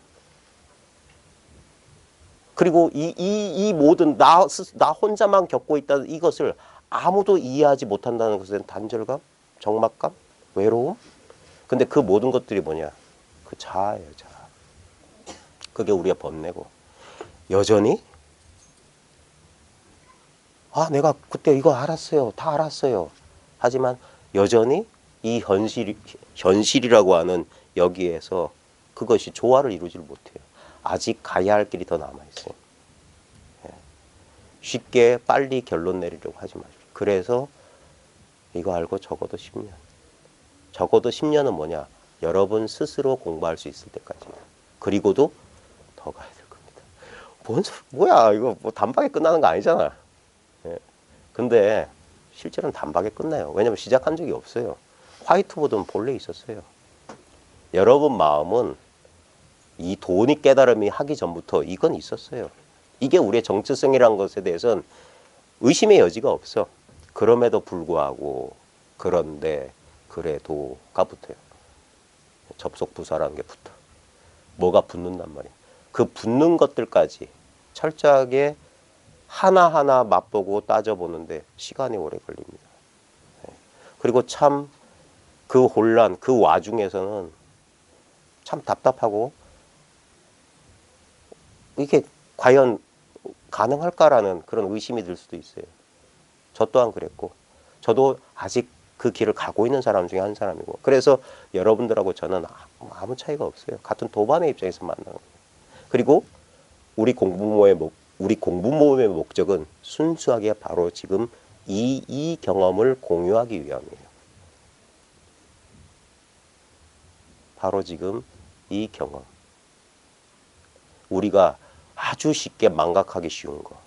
그리고 이 모든 나 혼자만 겪고 있다는 이것을 아무도 이해하지 못한다는 것에 대한 단절감? 적막감? 외로움? 근데 그 모든 것들이 뭐냐? 그 자아예요, 자아. 그게 우리가 번뇌고. 여전히 내가 그때 이거 알았어요. 다 알았어요. 하지만 여전히 이 현실이라고 하는 여기에서 그것이 조화를 이루질 못해요. 아직 가야 할 길이 더 남아있어요. 쉽게 빨리 결론 내리려고 하지 마시고. 그래서 이거 알고 적어도 10년. 적어도 10년은 뭐냐? 여러분 스스로 공부할 수 있을 때까지예요. 그리고도 더 가야 될 겁니다. 뭐야 이거 뭐 단박에 끝나는 거 아니잖아. 근데 실제로는 단박에 끝나요. 왜냐면 시작한 적이 없어요. 화이트보드는 본래 있었어요. 여러분 마음은 이 돈이 깨달음이 하기 전부터 이건 있었어요. 이게 우리의 정체성이라는 것에 대해서는 의심의 여지가 없어. 그럼에도 불구하고 그런데 그래도가 붙어요. 접속 부사라는 게 붙어. 뭐가 붙는단 말이야. 그 붙는 것들까지 철저하게 하나하나 맛보고 따져보는데 시간이 오래 걸립니다. 그리고 참 그 혼란, 그 와중에서는 참 답답하고 이게 과연 가능할까라는 그런 의심이 들 수도 있어요. 저 또한 그랬고 저도 아직 그 길을 가고 있는 사람 중에 한 사람이고 그래서 여러분들하고 저는 아무 차이가 없어요. 같은 도반의 입장에서 만나는 거예요. 그리고 우리 공부 모임의 목적은 순수하게 바로 지금 이 경험을 공유하기 위함이에요. 바로 지금 이 경험. 우리가 아주 쉽게 망각하기 쉬운 거.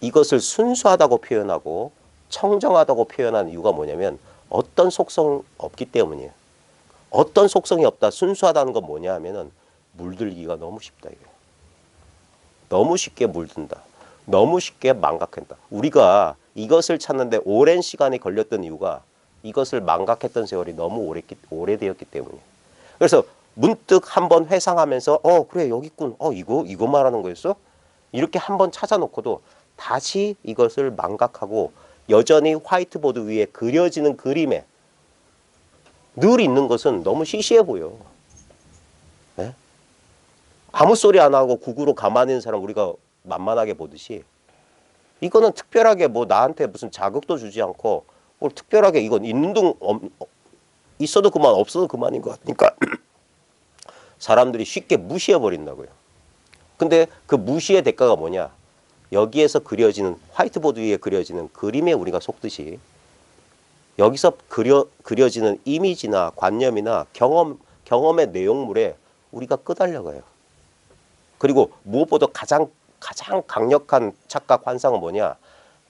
이것을 순수하다고 표현하고 청정하다고 표현하는 이유가 뭐냐면 어떤 속성 없기 때문이에요. 어떤 속성이 없다. 순수하다는 건 뭐냐 하면은 물들기가 너무 쉽다 이거예요. 너무 쉽게 물든다. 너무 쉽게 망각한다. 우리가 이것을 찾는데 오랜 시간이 걸렸던 이유가 이것을 망각했던 세월이 너무 오래되었기 때문이에요. 그래서 문득 한번 회상하면서 그래 여기 있군. 이거 말하는 거였어? 이렇게 한번 찾아놓고도 다시 이것을 망각하고 여전히 화이트보드 위에 그려지는 그림에 늘 있는 것은 너무 시시해 보여. 네? 아무 소리 안 하고 국으로 가만히 있는 사람 우리가 만만하게 보듯이 이거는 특별하게 뭐 나한테 무슨 자극도 주지 않고 뭘 특별하게 이건 있는 둥 있어도 그만 없어도 그만인 것 같으니까 사람들이 쉽게 무시해 버린다고요. 근데 그 무시의 대가가 뭐냐? 여기에서 그려지는 화이트보드 위에 그려지는 그림에 우리가 속듯이 여기서 그려지는 이미지나 관념이나 경험의 내용물에 우리가 끄달려가요. 그리고 무엇보다 가장 강력한 착각 환상은 뭐냐?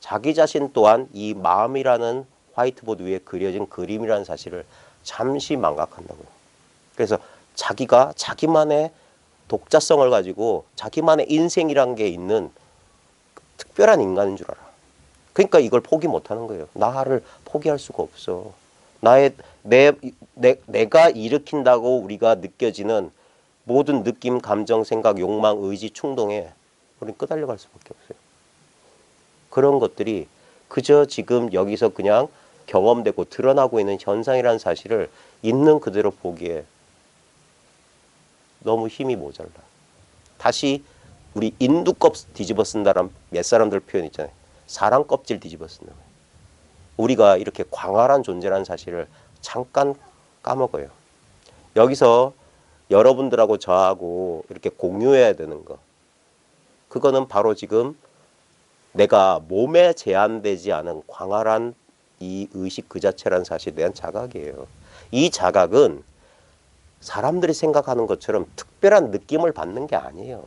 자기 자신 또한 이 마음이라는 화이트보드 위에 그려진 그림이라는 사실을 잠시 망각한다고요. 그래서 자기가 자기만의 독자성을 가지고 자기만의 인생이란 게 있는 특별한 인간인 줄 알아. 그러니까 이걸 포기 못하는 거예요. 나를 포기할 수가 없어. 내가 일으킨다고 우리가 느껴지는 모든 느낌, 감정, 생각, 욕망, 의지, 충동에 우리는 끄달려갈 수밖에 없어요. 그런 것들이 그저 지금 여기서 그냥 경험되고 드러나고 있는 현상이라는 사실을 있는 그대로 보기에 너무 힘이 모자라. 다시 우리 인두껍 뒤집어 쓴다란 몇 사람들 표현 있잖아요. 사람 껍질 뒤집어 쓴다. 우리가 이렇게 광활한 존재라는 사실을 잠깐 까먹어요. 여기서 여러분들하고 저하고 이렇게 공유해야 되는 거. 그거는 바로 지금 내가 몸에 제한되지 않은 광활한 이 의식 그 자체라는 사실에 대한 자각이에요. 이 자각은 사람들이 생각하는 것처럼 특별한 느낌을 받는 게 아니에요.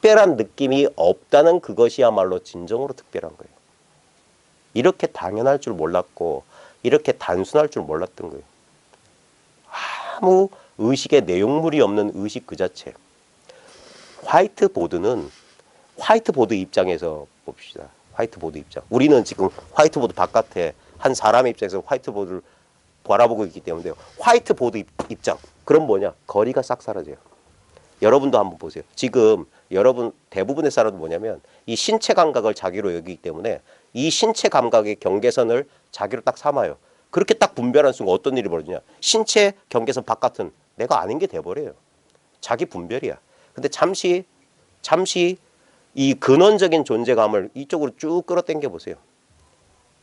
특별한 느낌이 없다는 그것이야말로 진정으로 특별한 거예요. 이렇게 당연할 줄 몰랐고 이렇게 단순할 줄 몰랐던 거예요. 아무 의식의 내용물이 없는 의식 그 자체. 화이트보드는 화이트보드 입장에서 봅시다. 화이트보드 입장. 우리는 지금 화이트보드 바깥에 한 사람의 입장에서 화이트보드를 바라보고 있기 때문에 화이트보드 입장. 그럼 뭐냐? 거리가 싹 사라져요. 여러분도 한번 보세요. 지금 여러분 대부분의 사람은 뭐냐면 이 신체 감각을 자기로 여기기 때문에 이 신체 감각의 경계선을 자기로 딱 삼아요. 그렇게 딱 분별한 순간 어떤 일이 벌어지냐? 신체 경계선 바깥은 내가 아닌 게 돼버려요. 자기 분별이야. 근데 잠시 이 근원적인 존재감을 이쪽으로 쭉 끌어당겨 보세요.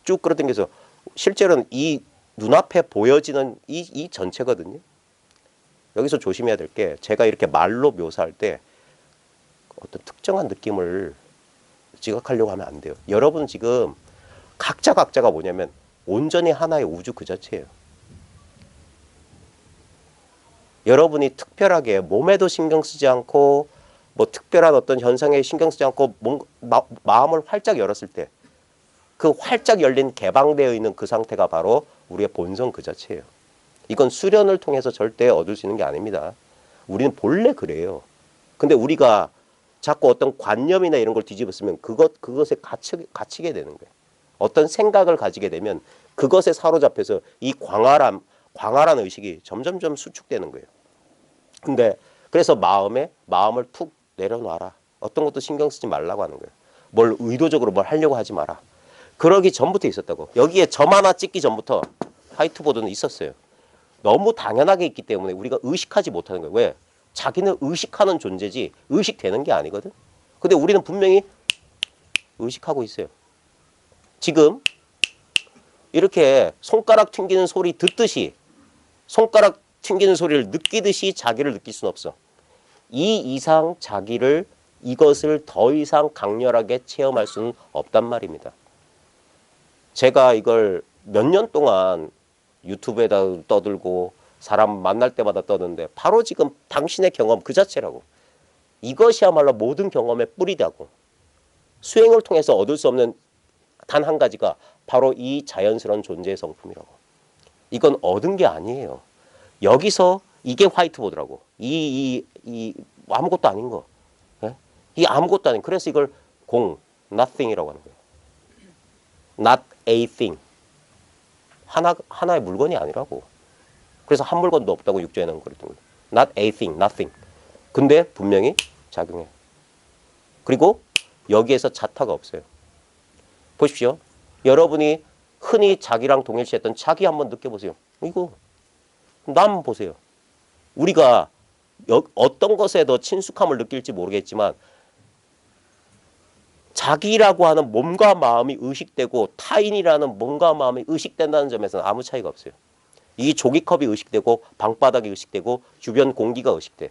쭉 끌어당겨서 실제로는 이 눈앞에 보여지는 이 전체거든요. 여기서 조심해야 될 게 제가 이렇게 말로 묘사할 때 어떤 특정한 느낌을 지각하려고 하면 안 돼요. 여러분 지금 각자가 뭐냐면 온전히 하나의 우주 그 자체예요. 여러분이 특별하게 몸에도 신경 쓰지 않고 뭐 특별한 어떤 현상에 신경 쓰지 않고 마음을 활짝 열었을 때 그 활짝 열린 개방되어 있는 그 상태가 바로 우리의 본성 그 자체예요. 이건 수련을 통해서 절대 얻을 수 있는 게 아닙니다. 우리는 본래 그래요. 근데 우리가 자꾸 어떤 관념이나 이런 걸 뒤집었으면 그것에 갇히게 되는 거예요. 어떤 생각을 가지게 되면 그것에 사로잡혀서 이 광활한 의식이 점점점 수축되는 거예요. 근데 그래서 마음을 푹 내려놔라. 어떤 것도 신경 쓰지 말라고 하는 거예요. 뭘 의도적으로 뭘 하려고 하지 마라. 그러기 전부터 있었다고. 여기에 점 하나 찍기 전부터 화이트보드는 있었어요. 너무 당연하게 있기 때문에 우리가 의식하지 못하는 거예요. 왜? 자기는 의식하는 존재지 의식되는 게 아니거든. 근데 우리는 분명히 의식하고 있어요. 지금 이렇게 손가락 튕기는 소리 듣듯이 손가락 튕기는 소리를 느끼듯이 자기를 느낄 수는 없어. 이 이상 자기를 이것을 더 이상 강렬하게 체험할 수는 없단 말입니다. 제가 이걸 몇 년 동안 유튜브에다 떠들고 사람 만날 때마다 떠드는데 바로 지금 당신의 경험 그 자체라고. 이것이야말로 모든 경험의 뿌리다고. 수행을 통해서 얻을 수 없는 단 한 가지가 바로 이 자연스러운 존재의 성품이라고. 이건 얻은 게 아니에요. 여기서 이게 화이트보드라고. 이 아무것도 아닌 거. 예? 이 아무것도 아닌. 그래서 이걸 nothing이라고 하는 거예요. Not a thing. 하나의 물건이 아니라고. 그래서 한 물건도 없다고 육조에는 그랬던 거예요. Not a thing, nothing. 근데 분명히 작용해요. 그리고 여기에서 자타가 없어요. 보십시오. 여러분이 흔히 자기랑 동일시했던 자기 한번 느껴보세요. 이거 남 보세요. 우리가 어떤 것에 더 친숙함을 느낄지 모르겠지만 자기라고 하는 몸과 마음이 의식되고 타인이라는 몸과 마음이 의식된다는 점에서는 아무 차이가 없어요. 이 종이컵이 의식되고 방바닥이 의식되고 주변 공기가 의식돼.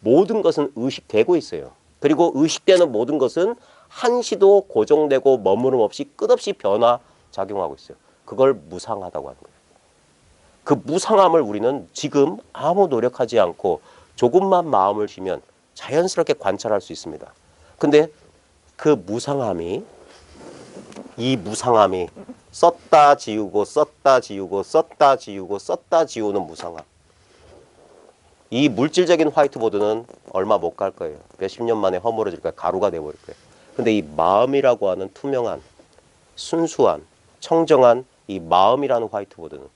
모든 것은 의식되고 있어요. 그리고 의식되는 모든 것은 한시도 고정되고 머무름 없이 끝없이 변화작용하고 있어요. 그걸 무상하다고 하는 거예요. 그 무상함을 우리는 지금 아무 노력하지 않고 조금만 마음을 쉬면 자연스럽게 관찰할 수 있습니다. 근데 그 이 무상함이 썼다 지우고 썼다 지우고 썼다 지우고 썼다 지우는 무상함. 이 물질적인 화이트보드는 얼마 못 갈 거예요. 몇십 년 만에 허물어질 거예요. 가루가 돼버릴 거예요. 근데 이 마음이라고 하는 투명한, 순수한, 청정한 이 마음이라는 화이트보드는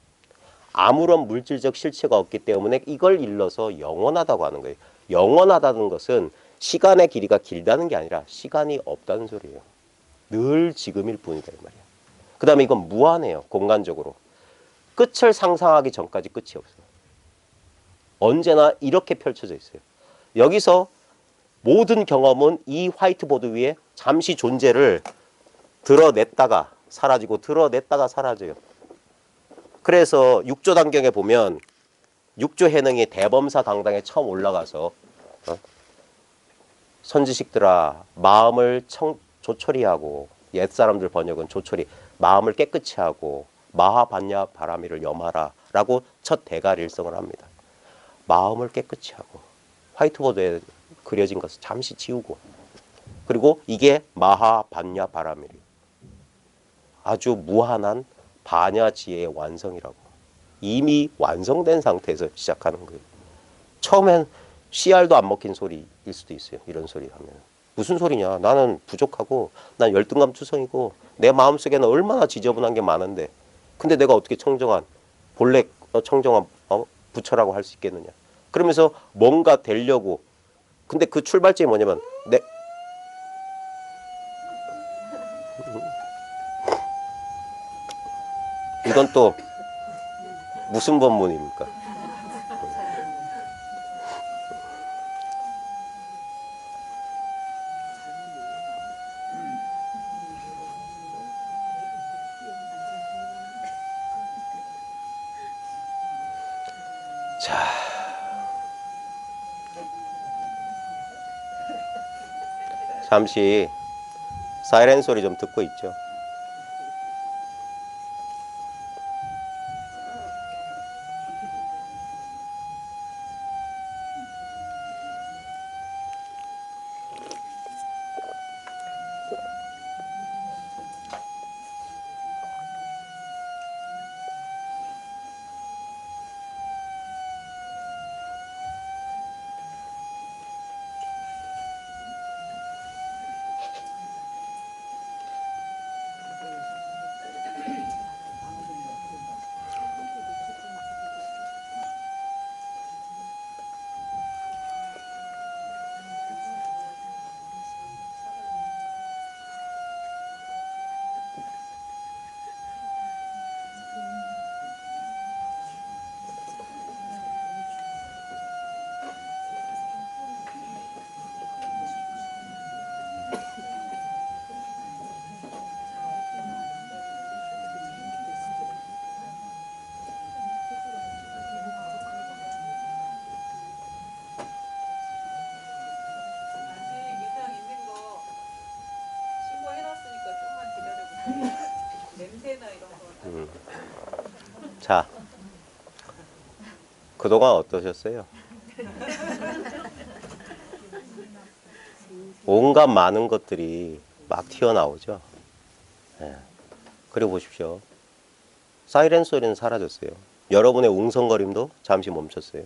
아무런 물질적 실체가 없기 때문에 이걸 일러서 영원하다고 하는 거예요. 영원하다는 것은 시간의 길이가 길다는 게 아니라 시간이 없다는 소리예요. 늘 지금일 뿐이다 이 말이야. 그 다음에 이건 무한해요. 공간적으로. 끝을 상상하기 전까지 끝이 없어요. 언제나 이렇게 펼쳐져 있어요. 여기서 모든 경험은 이 화이트보드 위에 잠시 존재를 드러냈다가 사라지고 드러냈다가 사라져요. 그래서 육조 단경에 보면 육조 해능이 대범사 강당에 처음 올라가서 선지식들아 마음을 조처리하고 옛사람들 번역은 조처리 마음을 깨끗이 하고 마하반야 바라미를 염하라 라고 첫 대가 일성을 합니다. 마음을 깨끗이 하고 화이트보드에 그려진 것을 잠시 지우고 그리고 이게 마하반야 바라밀이 아주 무한한 반야지혜의 완성이라고. 이미 완성된 상태에서 시작하는 거예요. 처음엔 씨알도 안 먹힌 소리일 수도 있어요. 이런 소리 하면. 무슨 소리냐. 나는 부족하고 난 열등감 투성이고 내 마음속에는 얼마나 지저분한 게 많은데 근데 내가 어떻게 청정한 본래 청정한 부처라고 할 수 있겠느냐. 그러면서 뭔가 되려고. 근데 그 출발점이 뭐냐면 이건 또 무슨 법문입니까? 자, 잠시 사이렌 소리 좀 듣고 있죠. 자, 그동안 어떠셨어요? 온갖 많은 것들이 막 튀어나오죠. 네. 그리고 보십시오. 사이렌 소리는 사라졌어요. 여러분의 웅성거림도 잠시 멈췄어요.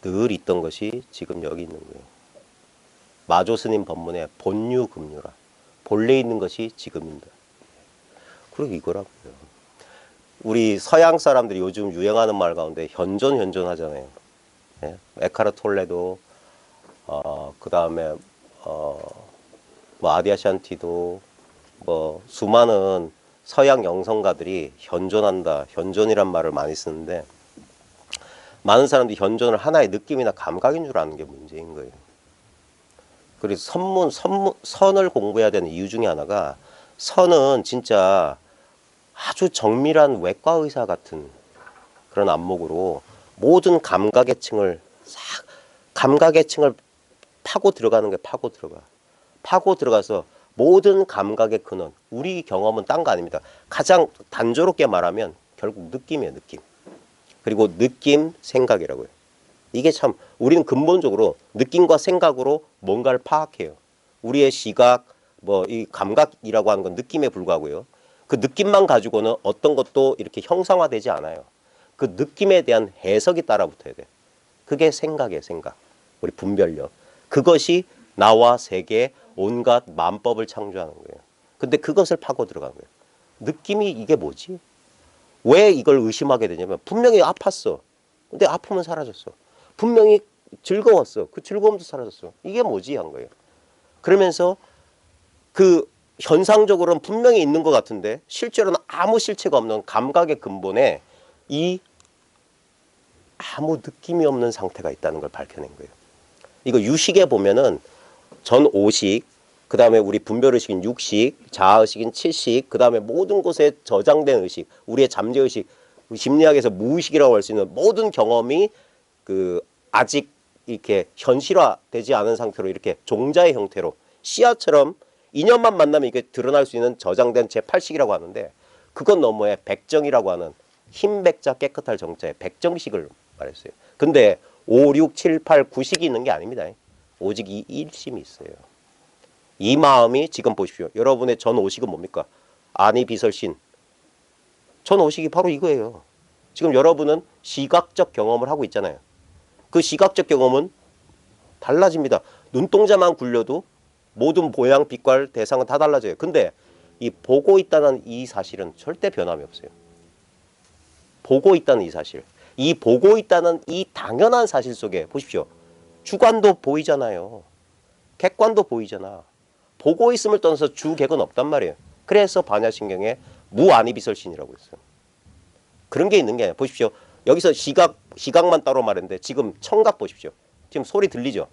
늘 있던 것이 지금 여기 있는 거예요. 마조스님 법문에 본유금유라. 본래 있는 것이 지금입니다. 그리고 이거라고요. 우리 서양 사람들이 요즘 유행하는 말 가운데 현존 하잖아요. 예? 에카르 톨레도 그 다음에 뭐 아디아샨티도 뭐 수많은 서양 영성가들이 현존한다, 현존이란 말을 많이 쓰는데 많은 사람들이 현존을 하나의 느낌이나 감각인 줄 아는 게 문제인 거예요. 그래서 선을 공부해야 되는 이유 중에 하나가 선은 진짜 아주 정밀한 외과 의사 같은 그런 안목으로 모든 감각의 층을 파고 들어가는 게 파고 들어가서 모든 감각의 근원, 우리 경험은 딴 거 아닙니다. 가장 단조롭게 말하면 결국 느낌이에요, 느낌. 그리고 느낌, 생각이라고요. 이게 참 우리는 근본적으로 느낌과 생각으로 뭔가를 파악해요. 우리의 시각, 뭐 이 감각이라고 하는 건 느낌에 불과하고요. 그 느낌만 가지고는 어떤 것도 이렇게 형상화되지 않아요. 그 느낌에 대한 해석이 따라붙어야 돼. 그게 생각이에요, 생각. 우리 분별력. 그것이 나와 세계 온갖 만법을 창조하는 거예요. 근데 그것을 파고 들어간 거예요. 느낌이 이게 뭐지? 왜 이걸 의심하게 되냐면 분명히 아팠어. 근데 아픔은 사라졌어. 분명히 즐거웠어. 그 즐거움도 사라졌어. 이게 뭐지? 한 거예요. 그러면서 그 현상적으로는 분명히 있는 것 같은데 실제로는 아무 실체가 없는 감각의 근본에 이 아무 느낌이 없는 상태가 있다는 걸 밝혀낸 거예요. 이거 유식에 보면은 전 5식, 그 다음에 우리 분별의식인 6식, 자아의식인 7식, 그 다음에 모든 곳에 저장된 의식, 우리의 잠재의식, 심리학에서 무의식이라고 할 수 있는 모든 경험이 그 아직 이렇게 현실화되지 않은 상태로 이렇게 종자의 형태로 씨앗처럼 인연만 만나면 이게 드러날 수 있는 저장된 제8식이라고 하는데 그건 너머에 백정이라고 하는 흰 백자 깨끗할 정자의 백정식을 말했어요. 근데 5, 6, 7, 8, 9식이 있는 게 아닙니다. 오직 이 일심이 있어요. 이 마음이 지금 보십시오. 여러분의 전오식은 뭡니까? 아니 비설신. 전오식이 바로 이거예요. 지금 여러분은 시각적 경험을 하고 있잖아요. 그 시각적 경험은 달라집니다. 눈동자만 굴려도 모든 모양, 빛깔, 대상은 다 달라져요. 근데 이 보고 있다는 이 사실은 절대 변함이 없어요. 보고 있다는 이 사실. 이 보고 있다는 이 당연한 사실 속에 보십시오. 주관도 보이잖아요. 객관도 보이잖아. 보고 있음을 떠나서 주객은 없단 말이에요. 그래서 반야신경에 무아니비설신이라고 했어요. 그런 게 있는 게 아니에요. 보십시오. 여기서 시각만 따로 말했는데 지금 청각 보십시오. 지금 소리 들리죠?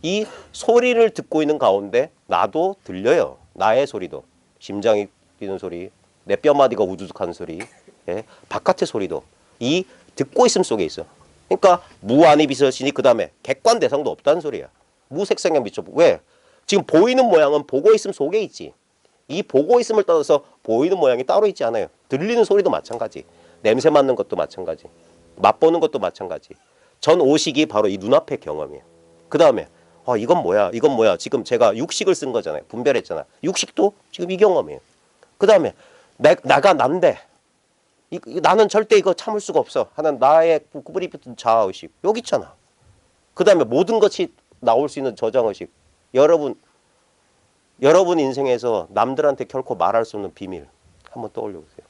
이 소리를 듣고 있는 가운데 나도 들려요. 나의 소리도. 심장이 뛰는 소리, 내 뼈마디가 우두둑하는 소리, 예? 바깥의 소리도 이 듣고 있음 속에 있어. 그러니까 무아니비설신이 그 다음에 객관 대상도 없다는 소리야. 무색상형 미쳐. 왜? 지금 보이는 모양은 보고 있음 속에 있지. 이 보고 있음을 떠나서 보이는 모양이 따로 있지 않아요. 들리는 소리도 마찬가지. 냄새 맡는 것도 마찬가지. 맛보는 것도 마찬가지. 전 오식이 바로 이 눈앞의 경험이에요. 그 다음에 이건 뭐야? 이건 뭐야? 지금 제가 육식을 쓴 거잖아요. 분별했잖아. 육식도 지금 이 경험이에요. 그 다음에 나가 난데 나는 절대 이거 참을 수가 없어 하는 나의 구부리 붙은 자아의식 여기 있잖아. 그 다음에 모든 것이 나올 수 있는 저장의식. 여러분 인생에서 남들한테 결코 말할 수 없는 비밀 한번 떠올려 보세요.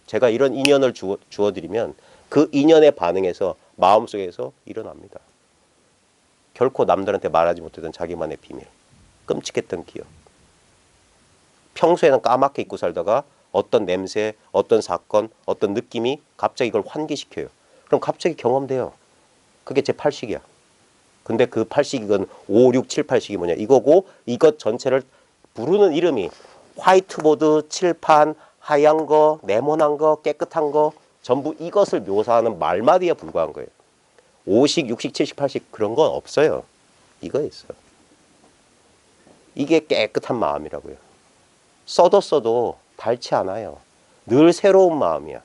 제가 이런 인연을 주어드리면 그 인연에 반응해서 마음속에서 일어납니다. 결코 남들한테 말하지 못했던 자기만의 비밀, 끔찍했던 기억. 평소에는 까맣게 잊고 살다가 어떤 냄새, 어떤 사건, 어떤 느낌이 갑자기 이걸 환기시켜요. 그럼 갑자기 경험돼요. 그게 제 8식이야. 근데 그 8식은 5, 6, 7, 8식이 뭐냐 이거고 이것 전체를 부르는 이름이 화이트보드, 칠판, 하얀 거, 네모난 거, 깨끗한 거 전부 이것을 묘사하는 말마디에 불과한 거예요. 5식, 6식, 7식, 8식 그런 건 없어요. 이거 있어요. 이게 깨끗한 마음이라고요. 써도 닳지 않아요. 늘 새로운 마음이야.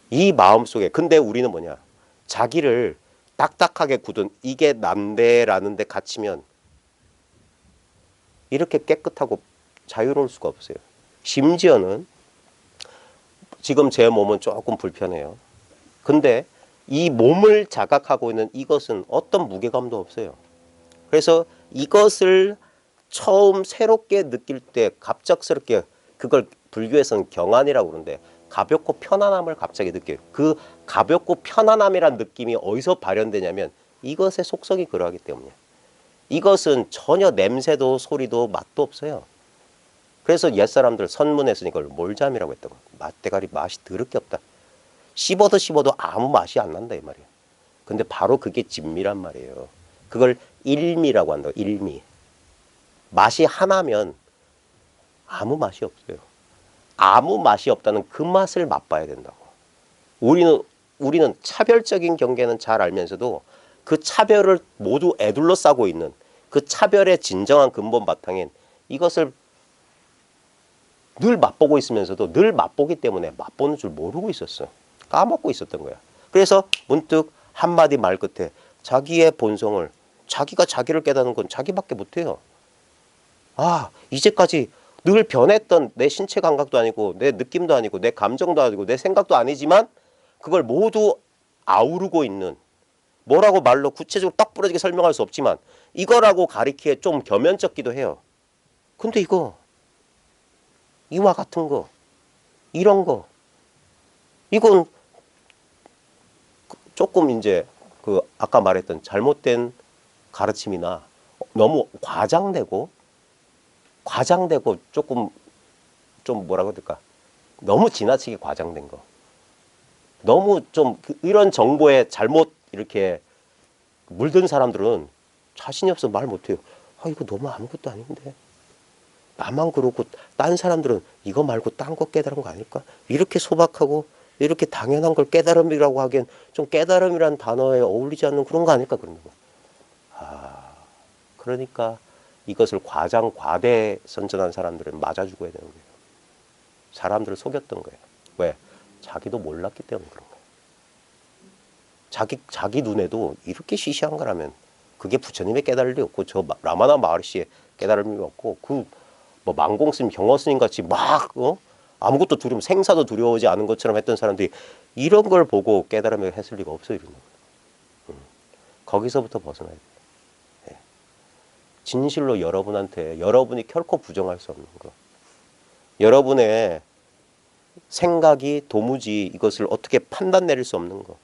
이 마음 속에 근데 우리는 뭐냐 자기를 딱딱하게 굳은 이게 난데라는 데 갇히면 이렇게 깨끗하고 자유로울 수가 없어요. 심지어는 지금 제 몸은 조금 불편해요. 근데 이 몸을 자각하고 있는 이것은 어떤 무게감도 없어요. 그래서 이것을 처음 새롭게 느낄 때 갑작스럽게 그걸 불교에서는 경안이라고 그러는데 가볍고 편안함을 갑자기 느껴요. 그 가볍고 편안함이란 느낌이 어디서 발현되냐면 이것의 속성이 그러하기 때문이에요. 이것은 전혀 냄새도 소리도 맛도 없어요. 그래서 옛사람들 선문에서 이걸 몰잠이라고 했다고. 맛대가리 맛이 더럽게 없다. 씹어도 아무 맛이 안 난다 이 말이에요. 근데 바로 그게 진미란 말이에요. 그걸 일미라고 한다고. 일미. 맛이 하나면 아무 맛이 없어요. 아무 맛이 없다는 그 맛을 맛봐야 된다고. 우리는 차별적인 경계는 잘 알면서도 그 차별을 모두 에둘러 싸고 있는 그 차별의 진정한 근본 바탕인 이것을 늘 맛보고 있으면서도 늘 맛보기 때문에 맛보는 줄 모르고 있었어. 까먹고 있었던 거야. 그래서 문득 한마디 말 끝에 자기의 본성을 자기가 자기를 깨닫는 건 자기밖에 못해요. 이제까지 늘 변했던 내 신체 감각도 아니고 내 느낌도 아니고 내 감정도 아니고 내 생각도 아니지만 그걸 모두 아우르고 있는 뭐라고 말로 구체적으로 딱 부러지게 설명할 수 없지만 이거라고 가리키에 좀 겸연쩍기도 해요. 근데 이와 같은 거 이런 거 이건 조금 이제 그 아까 말했던 잘못된 가르침이나 너무 과장되고 조금 좀 뭐라고 해야 될까 너무 지나치게 과장된 거 너무 좀 이런 정보에 잘못 이렇게 물든 사람들은 자신이 없어 말 못해요. 이거 너무 아무것도 아닌데 나만 그러고 딴 사람들은 이거 말고 딴 거 깨달은 거 아닐까 이렇게 소박하고 이렇게 당연한 걸 깨달음이라고 하기엔 좀 깨달음이란 단어에 어울리지 않는 그런 거 아닐까 그런 거. 그러니까 이것을 과대 선전한 사람들은 맞아 죽어야 되는 거예요. 사람들을 속였던 거예요. 왜? 자기도 몰랐기 때문에 그런 거예요. 자기 눈에도 이렇게 시시한 거라면 그게 부처님의 깨달을 리 없고 저 라마나 마하리시의 깨달음이 없고 그 뭐 망공스님, 경허스님 같이 막 아무것도 두려움, 생사도 두려워하지 않은 것처럼 했던 사람들이 이런 걸 보고 깨달음을 했을 리가 없어요. 이런 거. 거기서부터 벗어나야 돼요. 네. 진실로 여러분한테 여러분이 결코 부정할 수 없는 거. 여러분의 생각이 도무지 이것을 어떻게 판단 내릴 수 없는 거.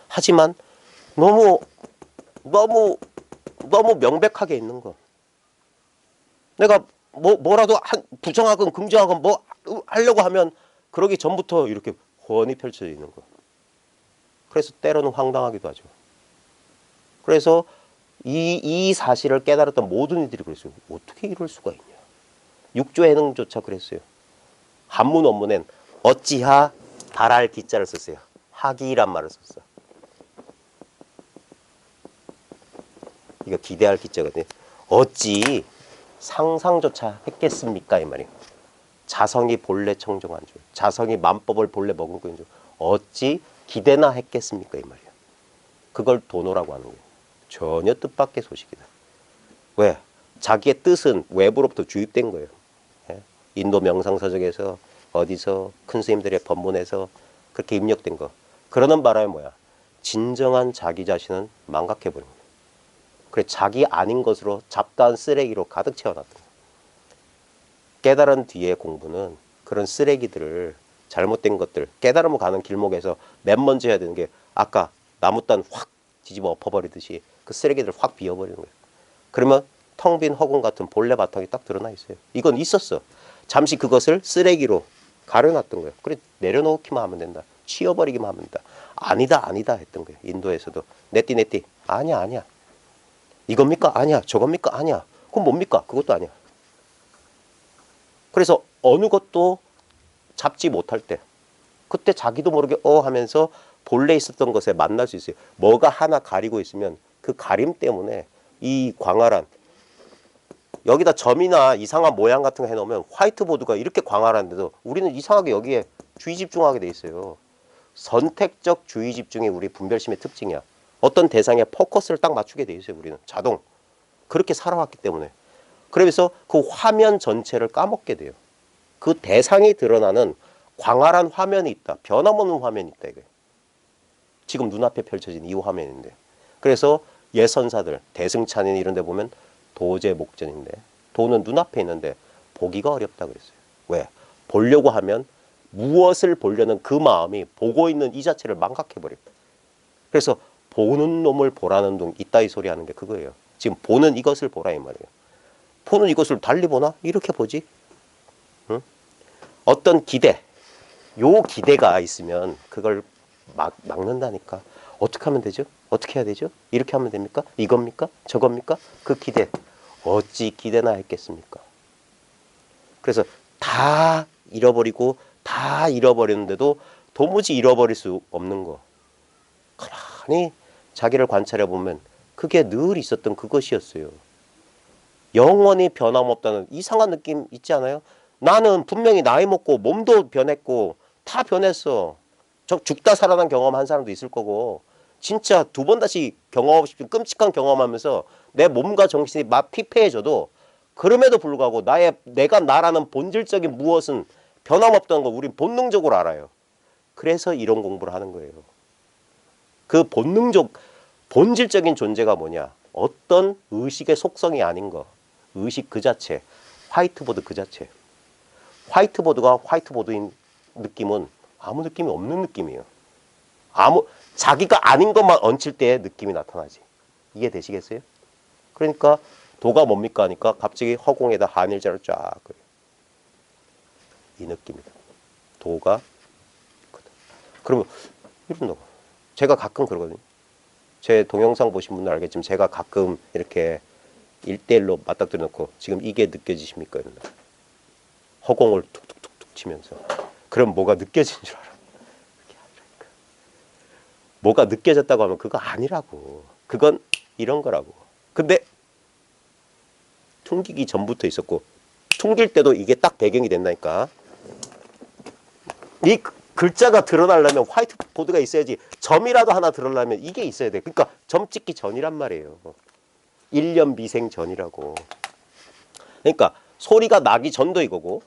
하지만 너무 명백하게 있는 거. 내가 뭐라도 부정하건 긍정하건 뭐 하려고 하면 그러기 전부터 이렇게 훤히 펼쳐져 있는 거. 그래서 때로는 황당하기도 하죠. 그래서 이 사실을 깨달았던 모든 이들이 그랬어요. 어떻게 이럴 수가 있냐. 육조해능조차 그랬어요. 한문 원문엔 어찌하 달할 기자를 썼어요. 하기란 말을 썼어. 이거 기대할 기자거든요. 어찌 상상조차 했겠습니까? 이 말이에요. 자성이 본래 청정한 줄, 자성이 만법을 본래 먹은 거인 줄 어찌 기대나 했겠습니까? 이 말이에요. 그걸 도노라고 하는 거예요. 전혀 뜻밖의 소식이다. 왜? 자기의 뜻은 외부로부터 주입된 거예요. 인도 명상서적에서 어디서 큰 스님들의 법문에서 그렇게 입력된 거. 그러는 바람에 뭐야? 진정한 자기 자신은 망각해버린 거예요. 그래 자기 아닌 것으로 잡다한 쓰레기로 가득 채워놨던 거예요. 깨달은 뒤에 공부는 그런 쓰레기들을 잘못된 것들 깨달음을 가는 길목에서 맨 먼저 해야 되는 게 아까 나무단 확 뒤집어 엎어버리듯이 그 쓰레기들을 확 비워버리는 거예요. 그러면 텅 빈 허공 같은 본래 바탕이 딱 드러나 있어요. 이건 있었어. 잠시 그것을 쓰레기로 가려놨던 거예요. 그래 내려놓기만 하면 된다. 치워버리기만 하면 된다. 아니다 했던 거예요. 인도에서도 내띠 아니야. 이겁니까? 아니야. 저겁니까? 아니야. 그럼 뭡니까? 그것도 아니야. 그래서 어느 것도 잡지 못할 때 그때 자기도 모르게 하면서 본래 있었던 것에 만날 수 있어요. 뭐가 하나 가리고 있으면 그 가림 때문에 이 광활한 여기다 점이나 이상한 모양 같은 거 해놓으면 화이트보드가 이렇게 광활한데도 우리는 이상하게 여기에 주의 집중하게 돼 있어요. 선택적 주의 집중이 우리 분별심의 특징이야. 어떤 대상에 포커스를 딱 맞추게 돼 있어요. 우리는 자동. 그렇게 살아왔기 때문에. 그래서 그 화면 전체를 까먹게 돼요. 그 대상이 드러나는 광활한 화면이 있다. 변함없는 화면이 있다. 이게. 지금 눈앞에 펼쳐진 이 화면인데. 그래서 예선사들, 대승찬인 이런 데 보면 도제 목전인데 도는 눈앞에 있는데 보기가 어렵다 그랬어요. 왜? 보려고 하면 무엇을 보려는 그 마음이 보고 있는 이 자체를 망각해버려요. 그래서 보는 놈을 보라는 둥 이따위 소리 하는 게 그거예요. 지금 보는 이것을 보라 이 말이에요. 보는 이것을 달리 보나? 이렇게 보지. 응? 어떤 기대, 요 기대가 있으면 그걸 막는다니까. 어떻게 하면 되죠? 어떻게 해야 되죠? 이렇게 하면 됩니까? 이겁니까? 저겁니까? 그 기대. 어찌 기대나 했겠습니까? 그래서 다 잃어버리고 다 잃어버리는데도 도무지 잃어버릴 수 없는 거. 가만히 자기를 관찰해 보면 그게 늘 있었던 그것이었어요. 영원히 변함없다는 이상한 느낌 있지 않아요? 나는 분명히 나이 먹고 몸도 변했고 다 변했어. 죽다 살아난 경험한 사람도 있을 거고 진짜 두 번 다시 경험하고 싶은 끔찍한 경험하면서 내 몸과 정신이 막 피폐해져도 그럼에도 불구하고 내가 나라는 본질적인 무엇은 변함없다는 걸 우린 본능적으로 알아요. 그래서 이런 공부를 하는 거예요. 그 본질적인 존재가 뭐냐? 어떤 의식의 속성이 아닌 거. 의식 그 자체. 화이트보드 그 자체. 화이트보드가 화이트보드인 느낌은 아무 느낌이 없는 느낌이에요. 자기가 아닌 것만 얹힐 때의 느낌이 나타나지. 이해되시겠어요? 그러니까 도가 뭡니까 하니까 갑자기 허공에다 한일자를 쫙 그려요. 이 느낌이다. 도가 그러면 이런다고. 제가 가끔 그러거든요. 제 동영상 보신 분들 알겠지만 제가 가끔 이렇게 1대1로 맞닥뜨려 놓고 지금 이게 느껴지십니까? 이런다. 허공을 툭툭툭툭 치면서. 그럼 뭐가 느껴지는 줄 알아. 뭐가 느껴졌다고 하면 그거 아니라고. 그건 이런 거라고. 근데 퉁기기 전부터 있었고 퉁길 때도 이게 딱 배경이 된다니까. 글자가 드러나려면 화이트보드가 있어야지. 점이라도 하나 드러나려면 이게 있어야 돼. 그러니까 점 찍기 전이란 말이에요. 1년 미생 전이라고. 그러니까 소리가 나기 전도 이거고,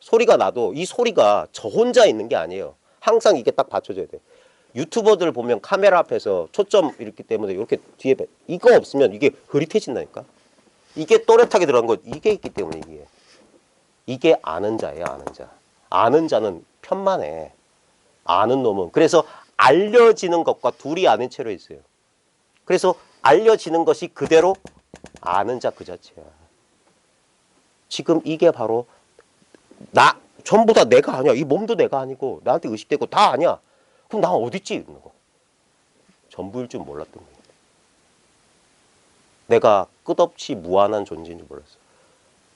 소리가 나도 이 소리가 저 혼자 있는 게 아니에요. 항상 이게 딱 받쳐줘야 돼. 유튜버들 보면 카메라 앞에서 초점 이렇기 때문에 이렇게 뒤에 이거 없으면 이게 흐릿해진다니까. 이게 또렷하게 들어간 거 이게 있기 때문에 이게 아는 자예요. 아는 자. 아는 자는 편만해. 아는 놈은. 그래서 알려지는 것과 둘이 아는 채로 있어요. 그래서 알려지는 것이 그대로 아는 자 그 자체야. 지금 이게 바로 나 전부 다 내가 아니야. 이 몸도 내가 아니고 나한테 의식되고 다 아니야. 그럼 나 어디 있지? 이런 거. 전부일 줄 몰랐던 거예요. 내가 끝없이 무한한 존재인 줄 몰랐어.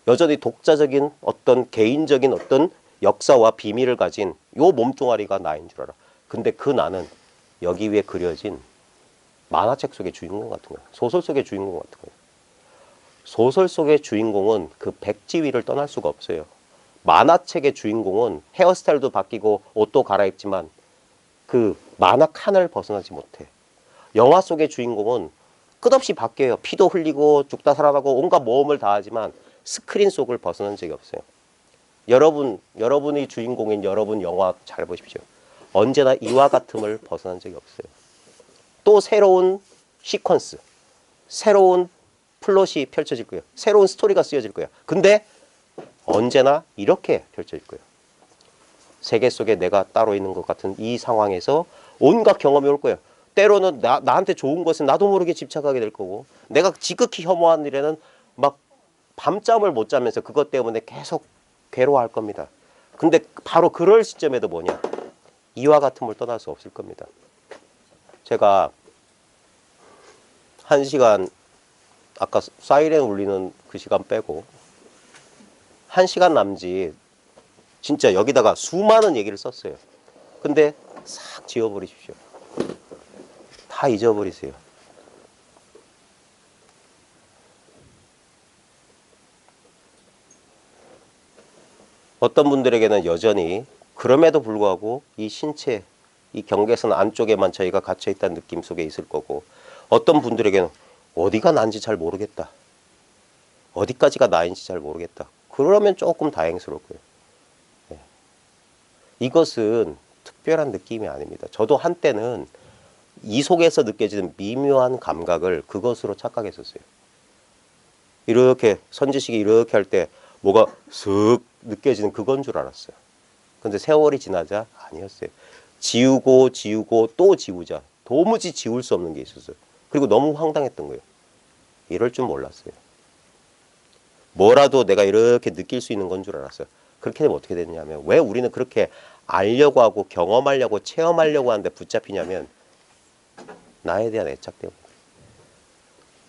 여전히 독자적인 어떤 개인적인 어떤 역사와 비밀을 가진 요 몸뚱아리가 나인 줄 알아. 근데 그 나는 여기 위에 그려진 만화책 속의 주인공 같은 거야. 소설 속의 주인공 같은 거야. 소설 속의 주인공은 그 백지위를 떠날 수가 없어요. 만화책의 주인공은 헤어스타일도 바뀌고 옷도 갈아입지만 그 만화 칸을 벗어나지 못해. 영화 속의 주인공은 끝없이 바뀌어요. 피도 흘리고 죽다 살아나고 온갖 모험을 다하지만 스크린 속을 벗어난 적이 없어요. 여러분이 주인공인 여러분 영화 잘 보십시오. 언제나 이와 같음을 벗어난 적이 없어요. 또 새로운 시퀀스, 새로운 플롯이 펼쳐질 거예요. 새로운 스토리가 쓰여질 거예요. 근데 언제나 이렇게 펼쳐질 거예요. 세계 속에 내가 따로 있는 것 같은 이 상황에서 온갖 경험이 올 거예요. 때로는 나한테 좋은 것은 나도 모르게 집착하게 될 거고, 내가 지극히 혐오한 일에는 막 밤잠을 못 자면서 그것 때문에 계속 괴로워할 겁니다. 근데 바로 그럴 시점에도 뭐냐? 이와 같음을 떠날 수 없을 겁니다. 제가 1시간, 아까 사이렌 울리는 그 시간 빼고 1시간 남짓 진짜 여기다가 수많은 얘기를 썼어요. 근데 싹 지워버리십시오. 다 잊어버리세요. 어떤 분들에게는 여전히 그럼에도 불구하고 이 신체, 이 경계선 안쪽에만 저희가 갇혀있다는 느낌 속에 있을 거고, 어떤 분들에게는 어디가 난지 잘 모르겠다. 어디까지가 나인지 잘 모르겠다. 그러면 조금 다행스러울 거예요. 네. 이것은 특별한 느낌이 아닙니다. 저도 한때는 이 속에서 느껴지는 미묘한 감각을 그것으로 착각했었어요. 이렇게 선지식이 이렇게 할 때 뭐가 슥 느껴지는 그건 줄 알았어요. 근데 세월이 지나자 아니었어요. 지우고 또 지우자. 도무지 지울 수 없는 게 있었어요. 그리고 너무 황당했던 거예요. 이럴 줄 몰랐어요. 뭐라도 내가 이렇게 느낄 수 있는 건 줄 알았어요. 그렇게 되면 어떻게 되느냐면, 왜 우리는 그렇게 알려고 하고 경험하려고 체험하려고 하는데 붙잡히냐면 나에 대한 애착 때문에.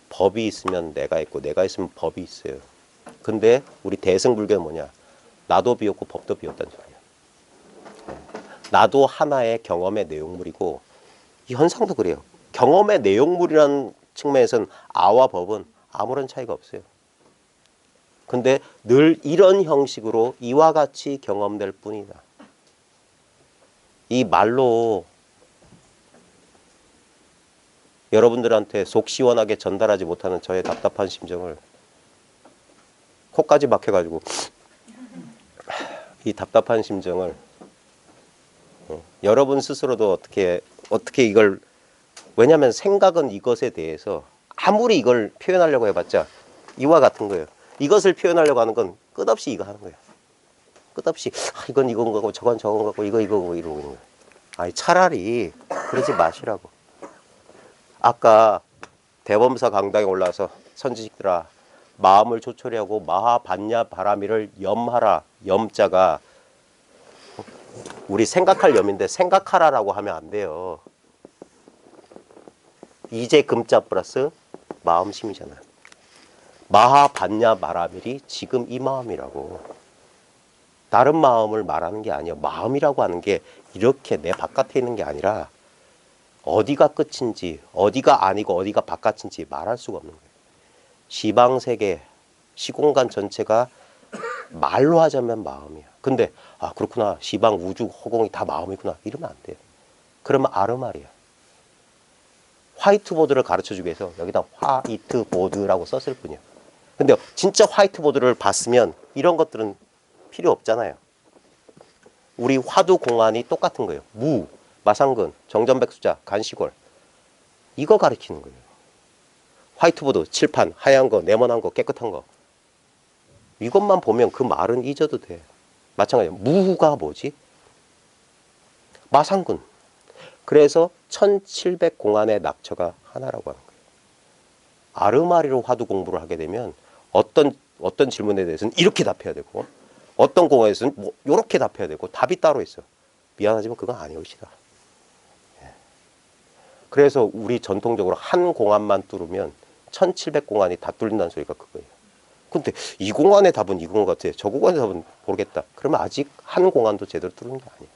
법이 있으면 내가 있고 내가 있으면 법이 있어요. 근데 우리 대승불교는 뭐냐? 나도 비었고 법도 비었다는 소리야. 나도 하나의 경험의 내용물이고, 이 현상도 그래요. 경험의 내용물이라는 측면에서는 아와 법은 아무런 차이가 없어요. 근데 늘 이런 형식으로 이와 같이 경험될 뿐이다. 이 말로 여러분들한테 속 시원하게 전달하지 못하는 저의 답답한 심정을 코까지 막혀가지고 이 답답한 심정을 여러분 스스로도 어떻게 이걸, 왜냐하면 생각은 이것에 대해서 아무리 이걸 표현하려고 해봤자 이와 같은 거예요. 이것을 표현하려고 하는 건 끝없이 이거 하는 거예요. 끝없이 이건 이건 거고 저건 저건 거고 이거고 이러고 있는 거예요. 아니 차라리 그러지 마시라고. 아까 대범사 강당에 올라와서 선지식들아 마음을 조촐히하고 마하반야 바라미를 염하라. 염자가 우리 생각할 염인데 생각하라라고 하면 안 돼요. 이제 금자 플러스 마음심이잖아요. 마하반야 바라밀이 지금 이 마음이라고. 다른 마음을 말하는 게 아니에요. 마음이라고 하는 게 이렇게 내 바깥에 있는 게 아니라 어디가 끝인지 어디가 아니고 어디가 바깥인지 말할 수가 없는 거예요. 시방세계, 시공간 전체가 말로 하자면 마음이야. 근데 아 그렇구나, 시방 우주 허공이 다 마음이구나, 이러면 안 돼요. 그러면 아르말이야. 화이트보드를 가르쳐주기 위해서 여기다 화이트보드라고 썼을 뿐이에요. 근데 진짜 화이트보드를 봤으면 이런 것들은 필요 없잖아요. 우리 화두 공안이 똑같은 거예요. 무, 마상근, 정전백수자, 간시골, 이거 가르치는 거예요. 화이트보드, 칠판, 하얀 거, 네모난 거, 깨끗한 거, 이것만 보면 그 말은 잊어도 돼. 마찬가지예요. 무가 뭐지? 마상근. 그래서 1700 공안의 낙처가 하나라고 하는 거예요. 아르마리로 화두 공부를 하게 되면 어떤 질문에 대해서는 이렇게 답해야 되고, 어떤 공안에서는 뭐 이렇게 답해야 되고, 답이 따로 있어. 미안하지만 그건 아니올시다. 그래서 우리 전통적으로 한 공안만 뚫으면 1700 공안이 다 뚫린다는 소리가 그거예요. 근데 이 공안의 답은 이 공안 같아, 저 공안의 답은 모르겠다. 그러면 아직 한 공안도 제대로 뚫은 게 아니에요.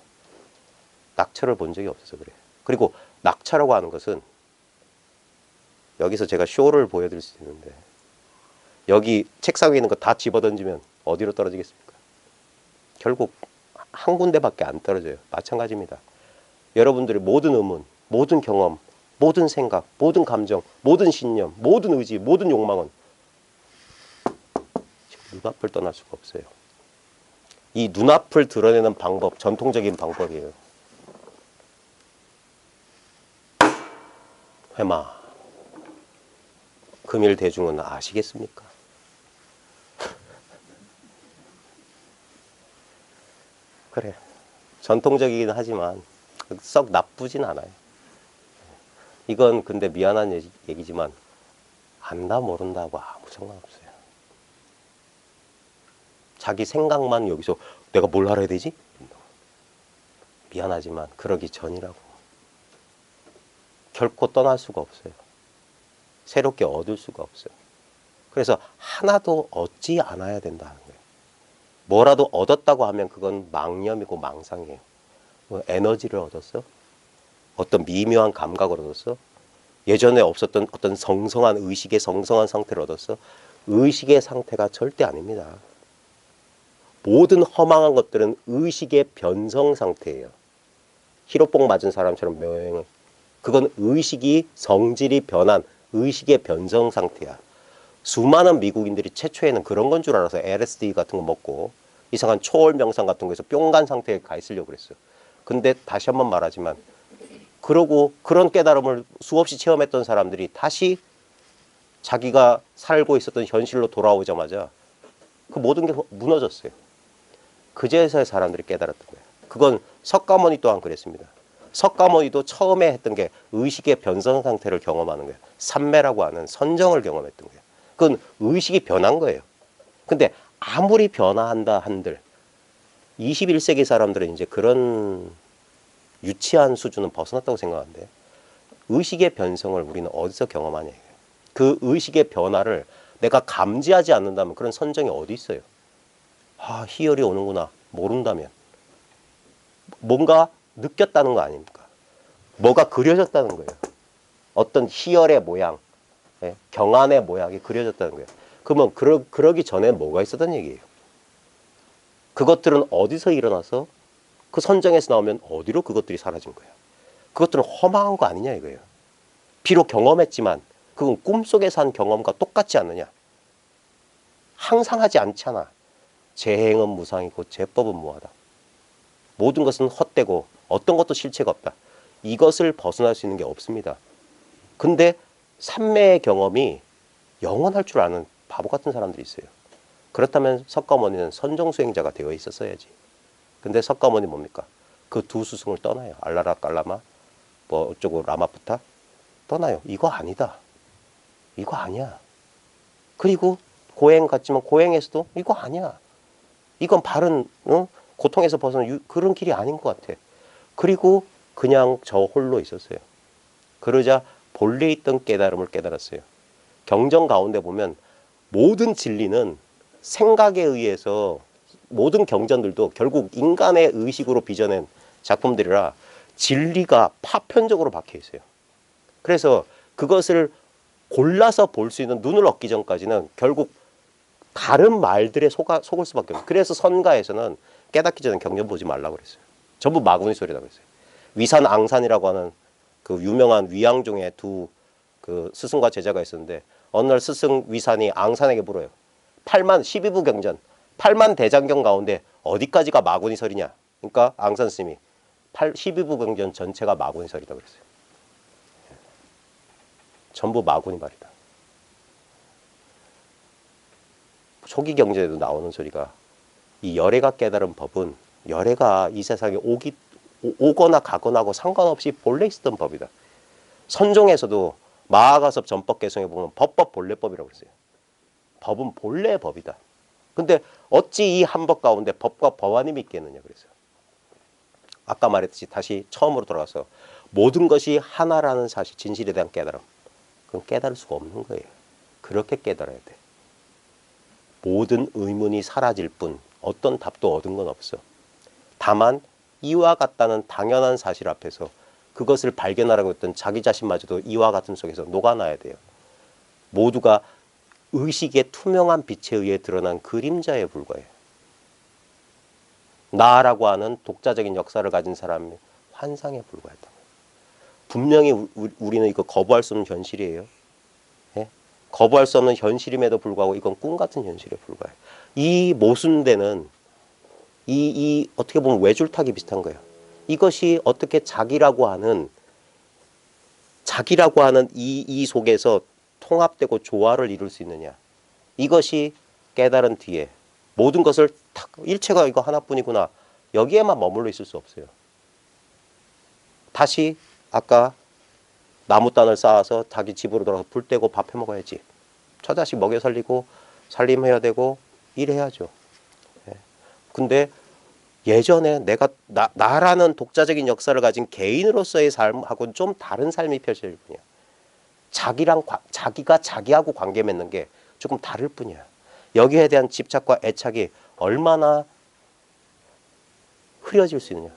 낙처를 본 적이 없어서 그래요. 그리고 낙처라고 하는 것은, 여기서 제가 쇼를 보여드릴 수 있는데, 여기 책상 위에 있는 거 다 집어던지면 어디로 떨어지겠습니까? 결국 한 군데밖에 안 떨어져요. 마찬가지입니다. 여러분들의 모든 의문, 모든 경험, 모든 생각, 모든 감정, 모든 신념, 모든 의지, 모든 욕망은 눈앞을 떠날 수가 없어요. 이 눈앞을 드러내는 방법, 전통적인 방법이에요. 회마. 금일 대중은 아시겠습니까? 그래. 전통적이긴 하지만 썩 나쁘진 않아요. 이건 근데 미안한 얘기지만 안다 모른다고 아무 상관없어요. 자기 생각만 여기서 내가 뭘 알아야 되지? 미안하지만 그러기 전이라고. 결코 떠날 수가 없어요. 새롭게 얻을 수가 없어요. 그래서 하나도 얻지 않아야 된다는 거예요. 뭐라도 얻었다고 하면 그건 망념이고 망상이에요. 뭐 에너지를 얻었어? 어떤 미묘한 감각을 얻었어? 예전에 없었던 어떤 성성한 의식의 성성한 상태를 얻었어? 의식의 상태가 절대 아닙니다. 모든 허망한 것들은 의식의 변성 상태예요. 히로뽕 맞은 사람처럼 묘행. 그건 의식이 성질이 변한 의식의 변성 상태야. 수많은 미국인들이 최초에는 그런 건 줄 알아서 LSD 같은 거 먹고 이상한 초월 명상 같은 거에서 뿅간 상태에 가 있으려고 그랬어요. 근데 다시 한번 말하지만, 그러고 그런 깨달음을 수없이 체험했던 사람들이 다시 자기가 살고 있었던 현실로 돌아오자마자 그 모든 게 무너졌어요. 그제서야 사람들이 깨달았던 거예요. 그건 석가모니 또한 그랬습니다. 석가모니도 처음에 했던 게 의식의 변성 상태를 경험하는 거예요. 삼매라고 하는 선정을 경험했던 거예요. 그건 의식이 변한 거예요. 근데 아무리 변화한다 한들 21세기 사람들은 이제 그런 유치한 수준은 벗어났다고 생각하는데, 의식의 변성을 우리는 어디서 경험하냐. 그 의식의 변화를 내가 감지하지 않는다면 그런 선정이 어디 있어요? 아, 희열이 오는구나. 모른다면. 뭔가 느꼈다는 거 아닙니까? 뭐가 그려졌다는 거예요. 어떤 희열의 모양, 경안의 모양이 그려졌다는 거예요. 그러면 그러기 전에 뭐가 있었던 얘기예요? 그것들은 어디서 일어나서 그 선정에서 나오면 어디로 그것들이 사라진 거예요? 그것들은 허망한 거 아니냐 이거예요. 비록 경험했지만 그건 꿈속에서 한 경험과 똑같지 않느냐? 항상 하지 않잖아. 재행은 무상이고 제법은 무하다. 모든 것은 헛되고 어떤 것도 실체가 없다. 이것을 벗어날 수 있는 게 없습니다. 근데 삼매의 경험이 영원할 줄 아는 바보 같은 사람들이 있어요. 그렇다면 석가모니는 선정수행자가 되어 있었어야지. 근데 석가모니 뭡니까? 그 두 스승을 떠나요. 알라라 깔라마, 뭐 어쩌고 라마푸타 떠나요. 이거 아니다. 이거 아니야. 그리고 고행 갔지만 고행에서도 이거 아니야. 이건 바른 고통에서 벗어난 그런 길이 아닌 것 같아. 그리고 그냥 저 홀로 있었어요. 그러자 본래 있던 깨달음을 깨달았어요. 경전 가운데 보면 모든 진리는 생각에 의해서, 모든 경전들도 결국 인간의 의식으로 빚어낸 작품들이라 진리가 파편적으로 박혀 있어요. 그래서 그것을 골라서 볼 수 있는 눈을 얻기 전까지는 결국 다른 말들에 속을 수밖에 없어요. 그래서 선가에서는 깨닫기 전에 경전 보지 말라고 그랬어요. 전부 마구니 소리라고 했어요. 위산 앙산이라고 하는 그 유명한 위양종의 두 그 스승과 제자가 있었는데 어느 날 스승 위산이 앙산에게 물어요. 8만 12부 경전 8만 대장경 가운데 어디까지가 마구니 설이냐. 그러니까 앙산 스님이 12부 경전 전체가 마구니 설이다 그랬어요. 전부 마구니 말이다. 초기 경전에도 나오는 소리가 이 열애가 깨달은 법은 열애가 이 세상에 오거나 가거나 하고 상관없이 본래 있었던 법이다. 선종에서도 마하가섭 전법 개성에 보면 법법 본래법이라고 그랬어요. 법은 본래의 법이다. 근데 어찌 이 한 법 가운데 법과 법안이 있겠느냐 그랬어요. 아까 말했듯이 다시 처음으로 돌아가서 모든 것이 하나라는 사실, 진실에 대한 깨달음. 그건 깨달을 수가 없는 거예요. 그렇게 깨달아야 돼. 모든 의문이 사라질 뿐 어떤 답도 얻은 건 없어. 다만 이와 같다는 당연한 사실 앞에서 그것을 발견하라고 했던 자기 자신마저도 이와 같은 속에서 녹아나야 돼요. 모두가 의식의 투명한 빛에 의해 드러난 그림자에 불과해요. 나라고 하는 독자적인 역사를 가진 사람의 환상에 불과했다. 분명히 우리는 이거 거부할 수 없는 현실이에요. 예? 거부할 수 없는 현실임에도 불구하고 이건 꿈 같은 현실에 불과해요. 이 모순되는 이 어떻게 보면 외줄타기 비슷한 거예요. 이것이 어떻게 자기라고 하는 이 속에서 통합되고 조화를 이룰 수 있느냐. 이것이 깨달은 뒤에 모든 것을 탁 일체가 이거 하나뿐이구나. 여기에만 머물러 있을 수 없어요. 다시 아까 나무단을 쌓아서 자기 집으로 돌아가서 불 떼고 밥 해 먹어야지. 처자식 먹여 살리고 살림해야 되고 일해야죠. 근데 예전에 내가 나라는 독자적인 역사를 가진 개인으로서의 삶하고는 좀 다른 삶이 펼쳐질 뿐이야. 자기가 자기하고 관계 맺는 게 조금 다를 뿐이야. 여기에 대한 집착과 애착이 얼마나 흐려질 수 있느냐.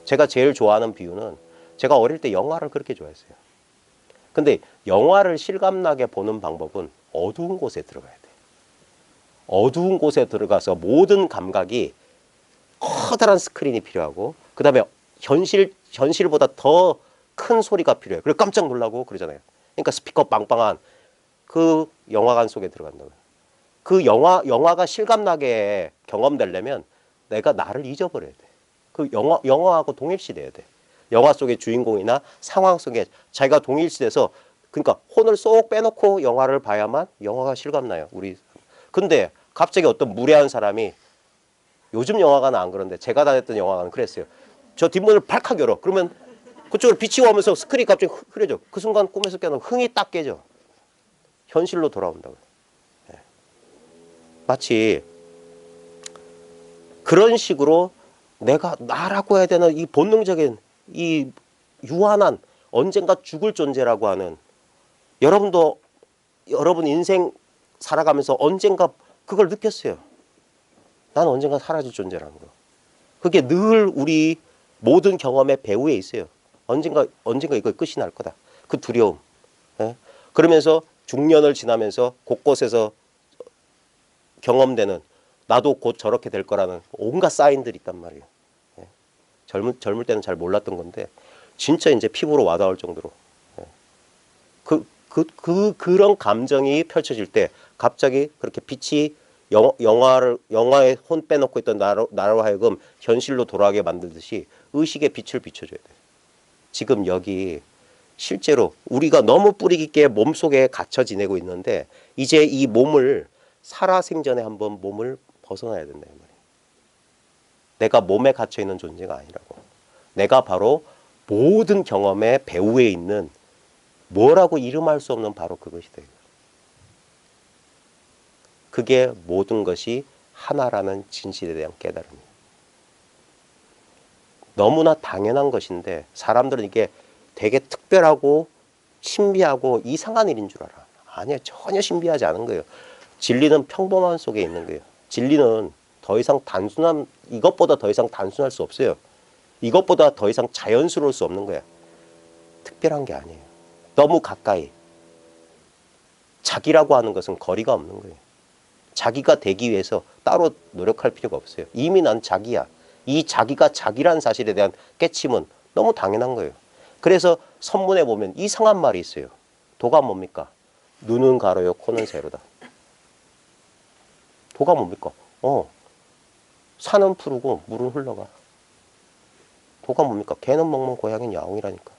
제가 제일 좋아하는 비유는 제가 어릴 때 영화를 그렇게 좋아했어요. 근데 영화를 실감나게 보는 방법은 어두운 곳에 들어가야 돼. 어두운 곳에 들어가서 모든 감각이 커다란 스크린이 필요하고 그 다음에 현실보다 더 큰 소리가 필요해요. 그리고 깜짝 놀라고 그러잖아요. 그러니까 스피커 빵빵한 그 영화관 속에 들어간다고요. 그 영화가 실감나게 경험되려면 내가 나를 잊어버려야 돼. 그 영화하고 동일시돼야 돼. 영화 속의 주인공이나 상황 속에 자기가 동일시돼서 그러니까 혼을 쏙 빼놓고 영화를 봐야만 영화가 실감나요. 근데 갑자기 어떤 무례한 사람이 요즘 영화관은 안 그런데 제가 다녔던 영화관은 그랬어요. 저 뒷문을 발칵 열어. 그러면 그쪽으로 빛이 오면서 스크린이 갑자기 흐려져. 그 순간 꿈에서 깨어나면 흥이 딱 깨져. 현실로 돌아온다고요. 마치 그런 식으로 내가 나라고 해야 되는 이 본능적인 이 유한한 언젠가 죽을 존재라고 하는 여러분 인생 살아가면서 언젠가 그걸 느꼈어요. 난 언젠가 사라질 존재라는 거. 그게 늘 우리 모든 경험의 배후에 있어요. 언젠가 이거 끝이 날 거다. 그 두려움. 그러면서 중년을 지나면서 곳곳에서 경험되는 나도 곧 저렇게 될 거라는 온갖 사인들이 있단 말이에요. 젊을 때는 잘 몰랐던 건데 진짜 이제 피부로 와닿을 정도로 그런 감정이 펼쳐질 때 갑자기 그렇게 빛이 영화에 혼 빼놓고 있던 나로 하여금 현실로 돌아가게 만들듯이 의식의 빛을 비춰줘야 돼요. 지금 여기 실제로 우리가 너무 뿌리 깊게 몸속에 갇혀 지내고 있는데 이제 이 몸을 살아생전에 한번 몸을 벗어나야 된다. 이 말이에요. 내가 몸에 갇혀 있는 존재가 아니라고. 내가 바로 모든 경험의 배후에 있는 뭐라고 이름할 수 없는 바로 그것이다. 그게 모든 것이 하나라는 진실에 대한 깨달음이에요. 너무나 당연한 것인데 사람들은 이게 되게 특별하고 신비하고 이상한 일인 줄 알아. 아니에요. 전혀 신비하지 않은 거예요. 진리는 평범함 속에 있는 거예요. 진리는 더 이상 이것보다 더 이상 단순할 수 없어요. 이것보다 더 이상 자연스러울 수 없는 거야. 특별한 게 아니에요. 너무 가까이. 자기라고 하는 것은 거리가 없는 거예요. 자기가 되기 위해서 따로 노력할 필요가 없어요. 이미 난 자기야. 이 자기가 자기라는 사실에 대한 깨침은 너무 당연한 거예요. 그래서 선문에 보면 이상한 말이 있어요. 도가 뭡니까? 눈은 가로요, 코는 세로다. 도가 뭡니까? 산은 푸르고 물은 흘러가. 도가 뭡니까? 개는 먹는 고양이는 야옹이라니까.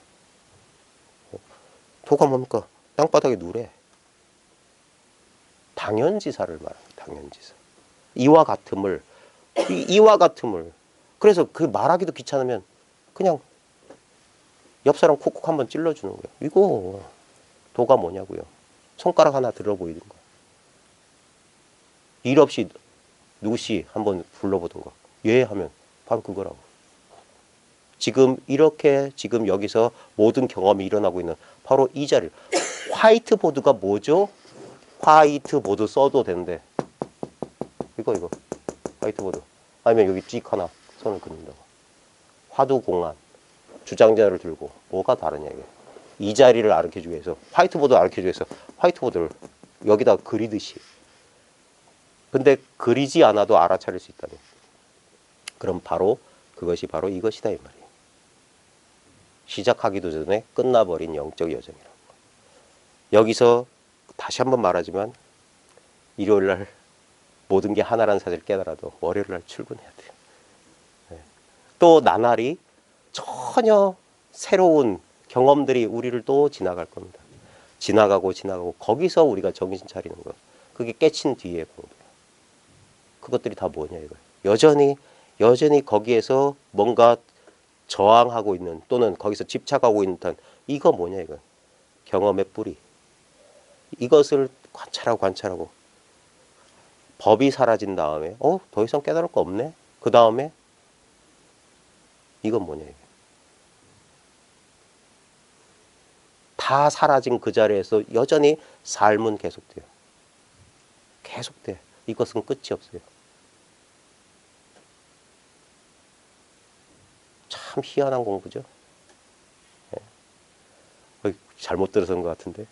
도가 뭡니까? 땅바닥에 누래. 당연지사를 말합니다. 당연지사. 이와 같음을 이와 같음을 그래서 그 말하기도 귀찮으면 그냥 옆 사람 콕콕 한번 찔러주는 거예요. 이거 도가 뭐냐고요. 손가락 하나 들어 보이는 거. 일 없이 누구씨 한번 불러보든가. 예 하면 바로 그거라고. 지금 이렇게 지금 여기서 모든 경험이 일어나고 있는 바로 이 자리를. 화이트보드가 뭐죠? 화이트보드 써도 되는데 이거 화이트보드 아니면 여기 찍 하나 손을 긋는다고. 화두공안 주장자를 들고 뭐가 다르냐 이게. 이 자리를 가르쳐주기 위해서 화이트보드 가르쳐주기 위해서 화이트보드를 여기다 그리듯이. 근데 그리지 않아도 알아차릴 수 있다면 그럼 바로 그것이 바로 이것이다 이 말이에요. 시작하기도 전에 끝나버린 영적 여정이라고. 여기서 다시 한번 말하지만 일요일날 모든 게 하나라는 사실을 깨달아도 월요일날 출근해야 돼요. 네. 또 나날이 전혀 새로운 경험들이 우리를 또 지나갈 겁니다. 지나가고 거기서 우리가 정신 차리는 거. 그게 깨친 뒤에 공부예요. 그것들이 다 뭐냐 이거예요. 여전히 거기에서 뭔가 저항하고 있는 또는 거기서 집착하고 있는 듯한 이거 뭐냐 이거. 경험의 뿌리. 이것을 관찰하고 법이 사라진 다음에 더 이상 깨달을 거 없네. 그 다음에 이건 뭐냐 이게. 다 사라진 그 자리에서 여전히 삶은 계속돼요. 계속돼. 이것은 끝이 없어요. 참 희한한 공부죠. 잘못 들어선 것 같은데.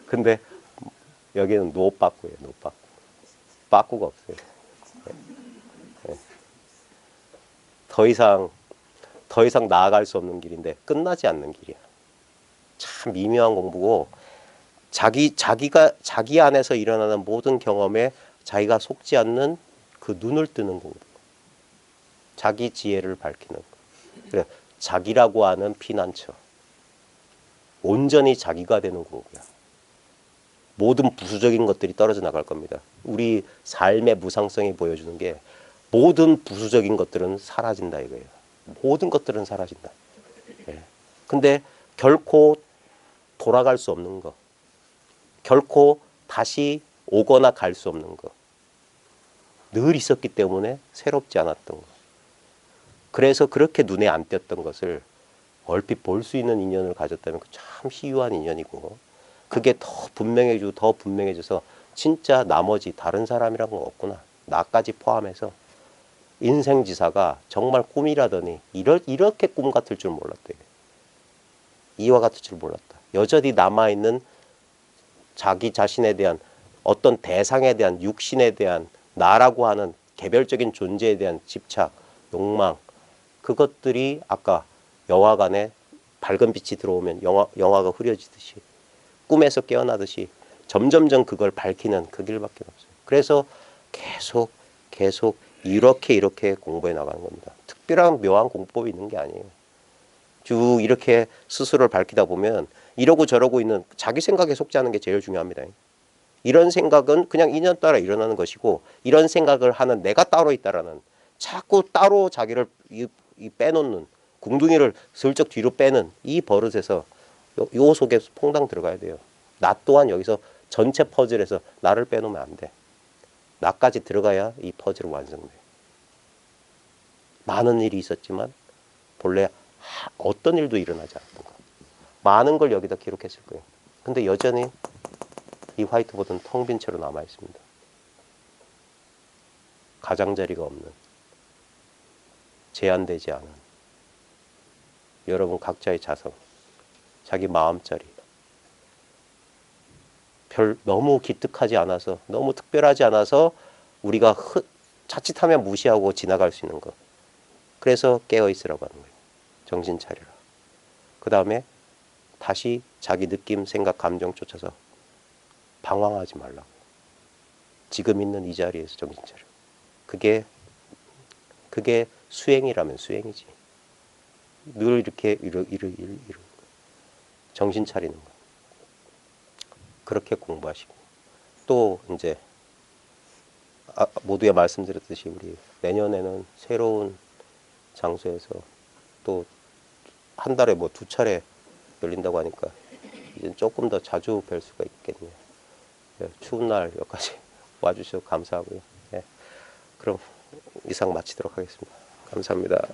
근데 여기는 노빠꾸예요. 노빠꾸. 빠꾸가 없어요. 더 이상 나아갈 수 없는 길인데 끝나지 않는 길이야. 참 미묘한 공부고 자기 안에서 일어나는 모든 경험에 자기가 속지 않는 그 눈을 뜨는 공부. 자기 지혜를 밝히는 거. 그래, 자기라고 하는 피난처. 온전히 자기가 되는 공부야. 모든 부수적인 것들이 떨어져 나갈 겁니다. 우리 삶의 무상성이 보여주는 게 모든 부수적인 것들은 사라진다 이거예요. 모든 것들은 사라진다. 예. 근데 결코 돌아갈 수 없는 거. 결코 다시 오거나 갈 수 없는 거. 늘 있었기 때문에 새롭지 않았던 거. 그래서 그렇게 눈에 안 띄었던 것을 얼핏 볼 수 있는 인연을 가졌다면 참 희유한 인연이고 그게 더 분명해져서 진짜 나머지 다른 사람이란 건 없구나. 나까지 포함해서 인생지사가 정말 꿈이라더니 이렇게 꿈 같을 줄 몰랐대. 이와 같을 줄 몰랐다. 여전히 남아있는 자기 자신에 대한 어떤 대상에 대한 육신에 대한 나라고 하는 개별적인 존재에 대한 집착, 욕망 그것들이 아까 영화관에 밝은 빛이 들어오면 영화가 흐려지듯이 꿈에서 깨어나듯이 점점점 그걸 밝히는 그 길밖에 없어요. 그래서 계속 이렇게 공부해 나가는 겁니다. 특별한 묘한 공법이 있는 게 아니에요. 쭉 이렇게 스스로를 밝히다 보면 이러고 저러고 있는 자기 생각에 속지 않은 게 제일 중요합니다. 이런 생각은 그냥 인연 따라 일어나는 것이고 이런 생각을 하는 내가 따로 있다라는 자꾸 따로 자기를 빼놓는 궁둥이를 슬쩍 뒤로 빼는 이 버릇에서 요 속에 퐁당 들어가야 돼요. 나 또한 여기서 전체 퍼즐에서 나를 빼놓으면 안 돼. 나까지 들어가야 이 퍼즐은 완성돼. 많은 일이 있었지만 본래 어떤 일도 일어나지 않았던 거. 많은 걸 여기다 기록했을 거예요. 근데 여전히 이 화이트보드는 텅 빈 채로 남아 있습니다. 가장자리가 없는, 제한되지 않은 여러분 각자의 자성, 자기 마음자리 너무 기특하지 않아서, 너무 특별하지 않아서 우리가 자칫하면 무시하고 지나갈 수 있는 것. 그래서 깨어 있으라고 하는 거예요. 정신 차려라. 그 다음에 다시 자기 느낌, 생각, 감정 쫓아서 방황하지 말라고. 지금 있는 이 자리에서 정신 차려. 그게 수행이라면 수행이지. 늘 이렇게 정신 차리는 거. 그렇게 공부하시고. 또 이제 모두에 말씀드렸듯이 우리 내년에는 새로운 장소에서 또 한 달에 뭐 2차례 열린다고 하니까 이제 조금 더 자주 뵐 수가 있겠네요. 네, 추운 날 여기까지 와주셔서 감사하고요. 네, 그럼 이상 마치도록 하겠습니다. 감사합니다.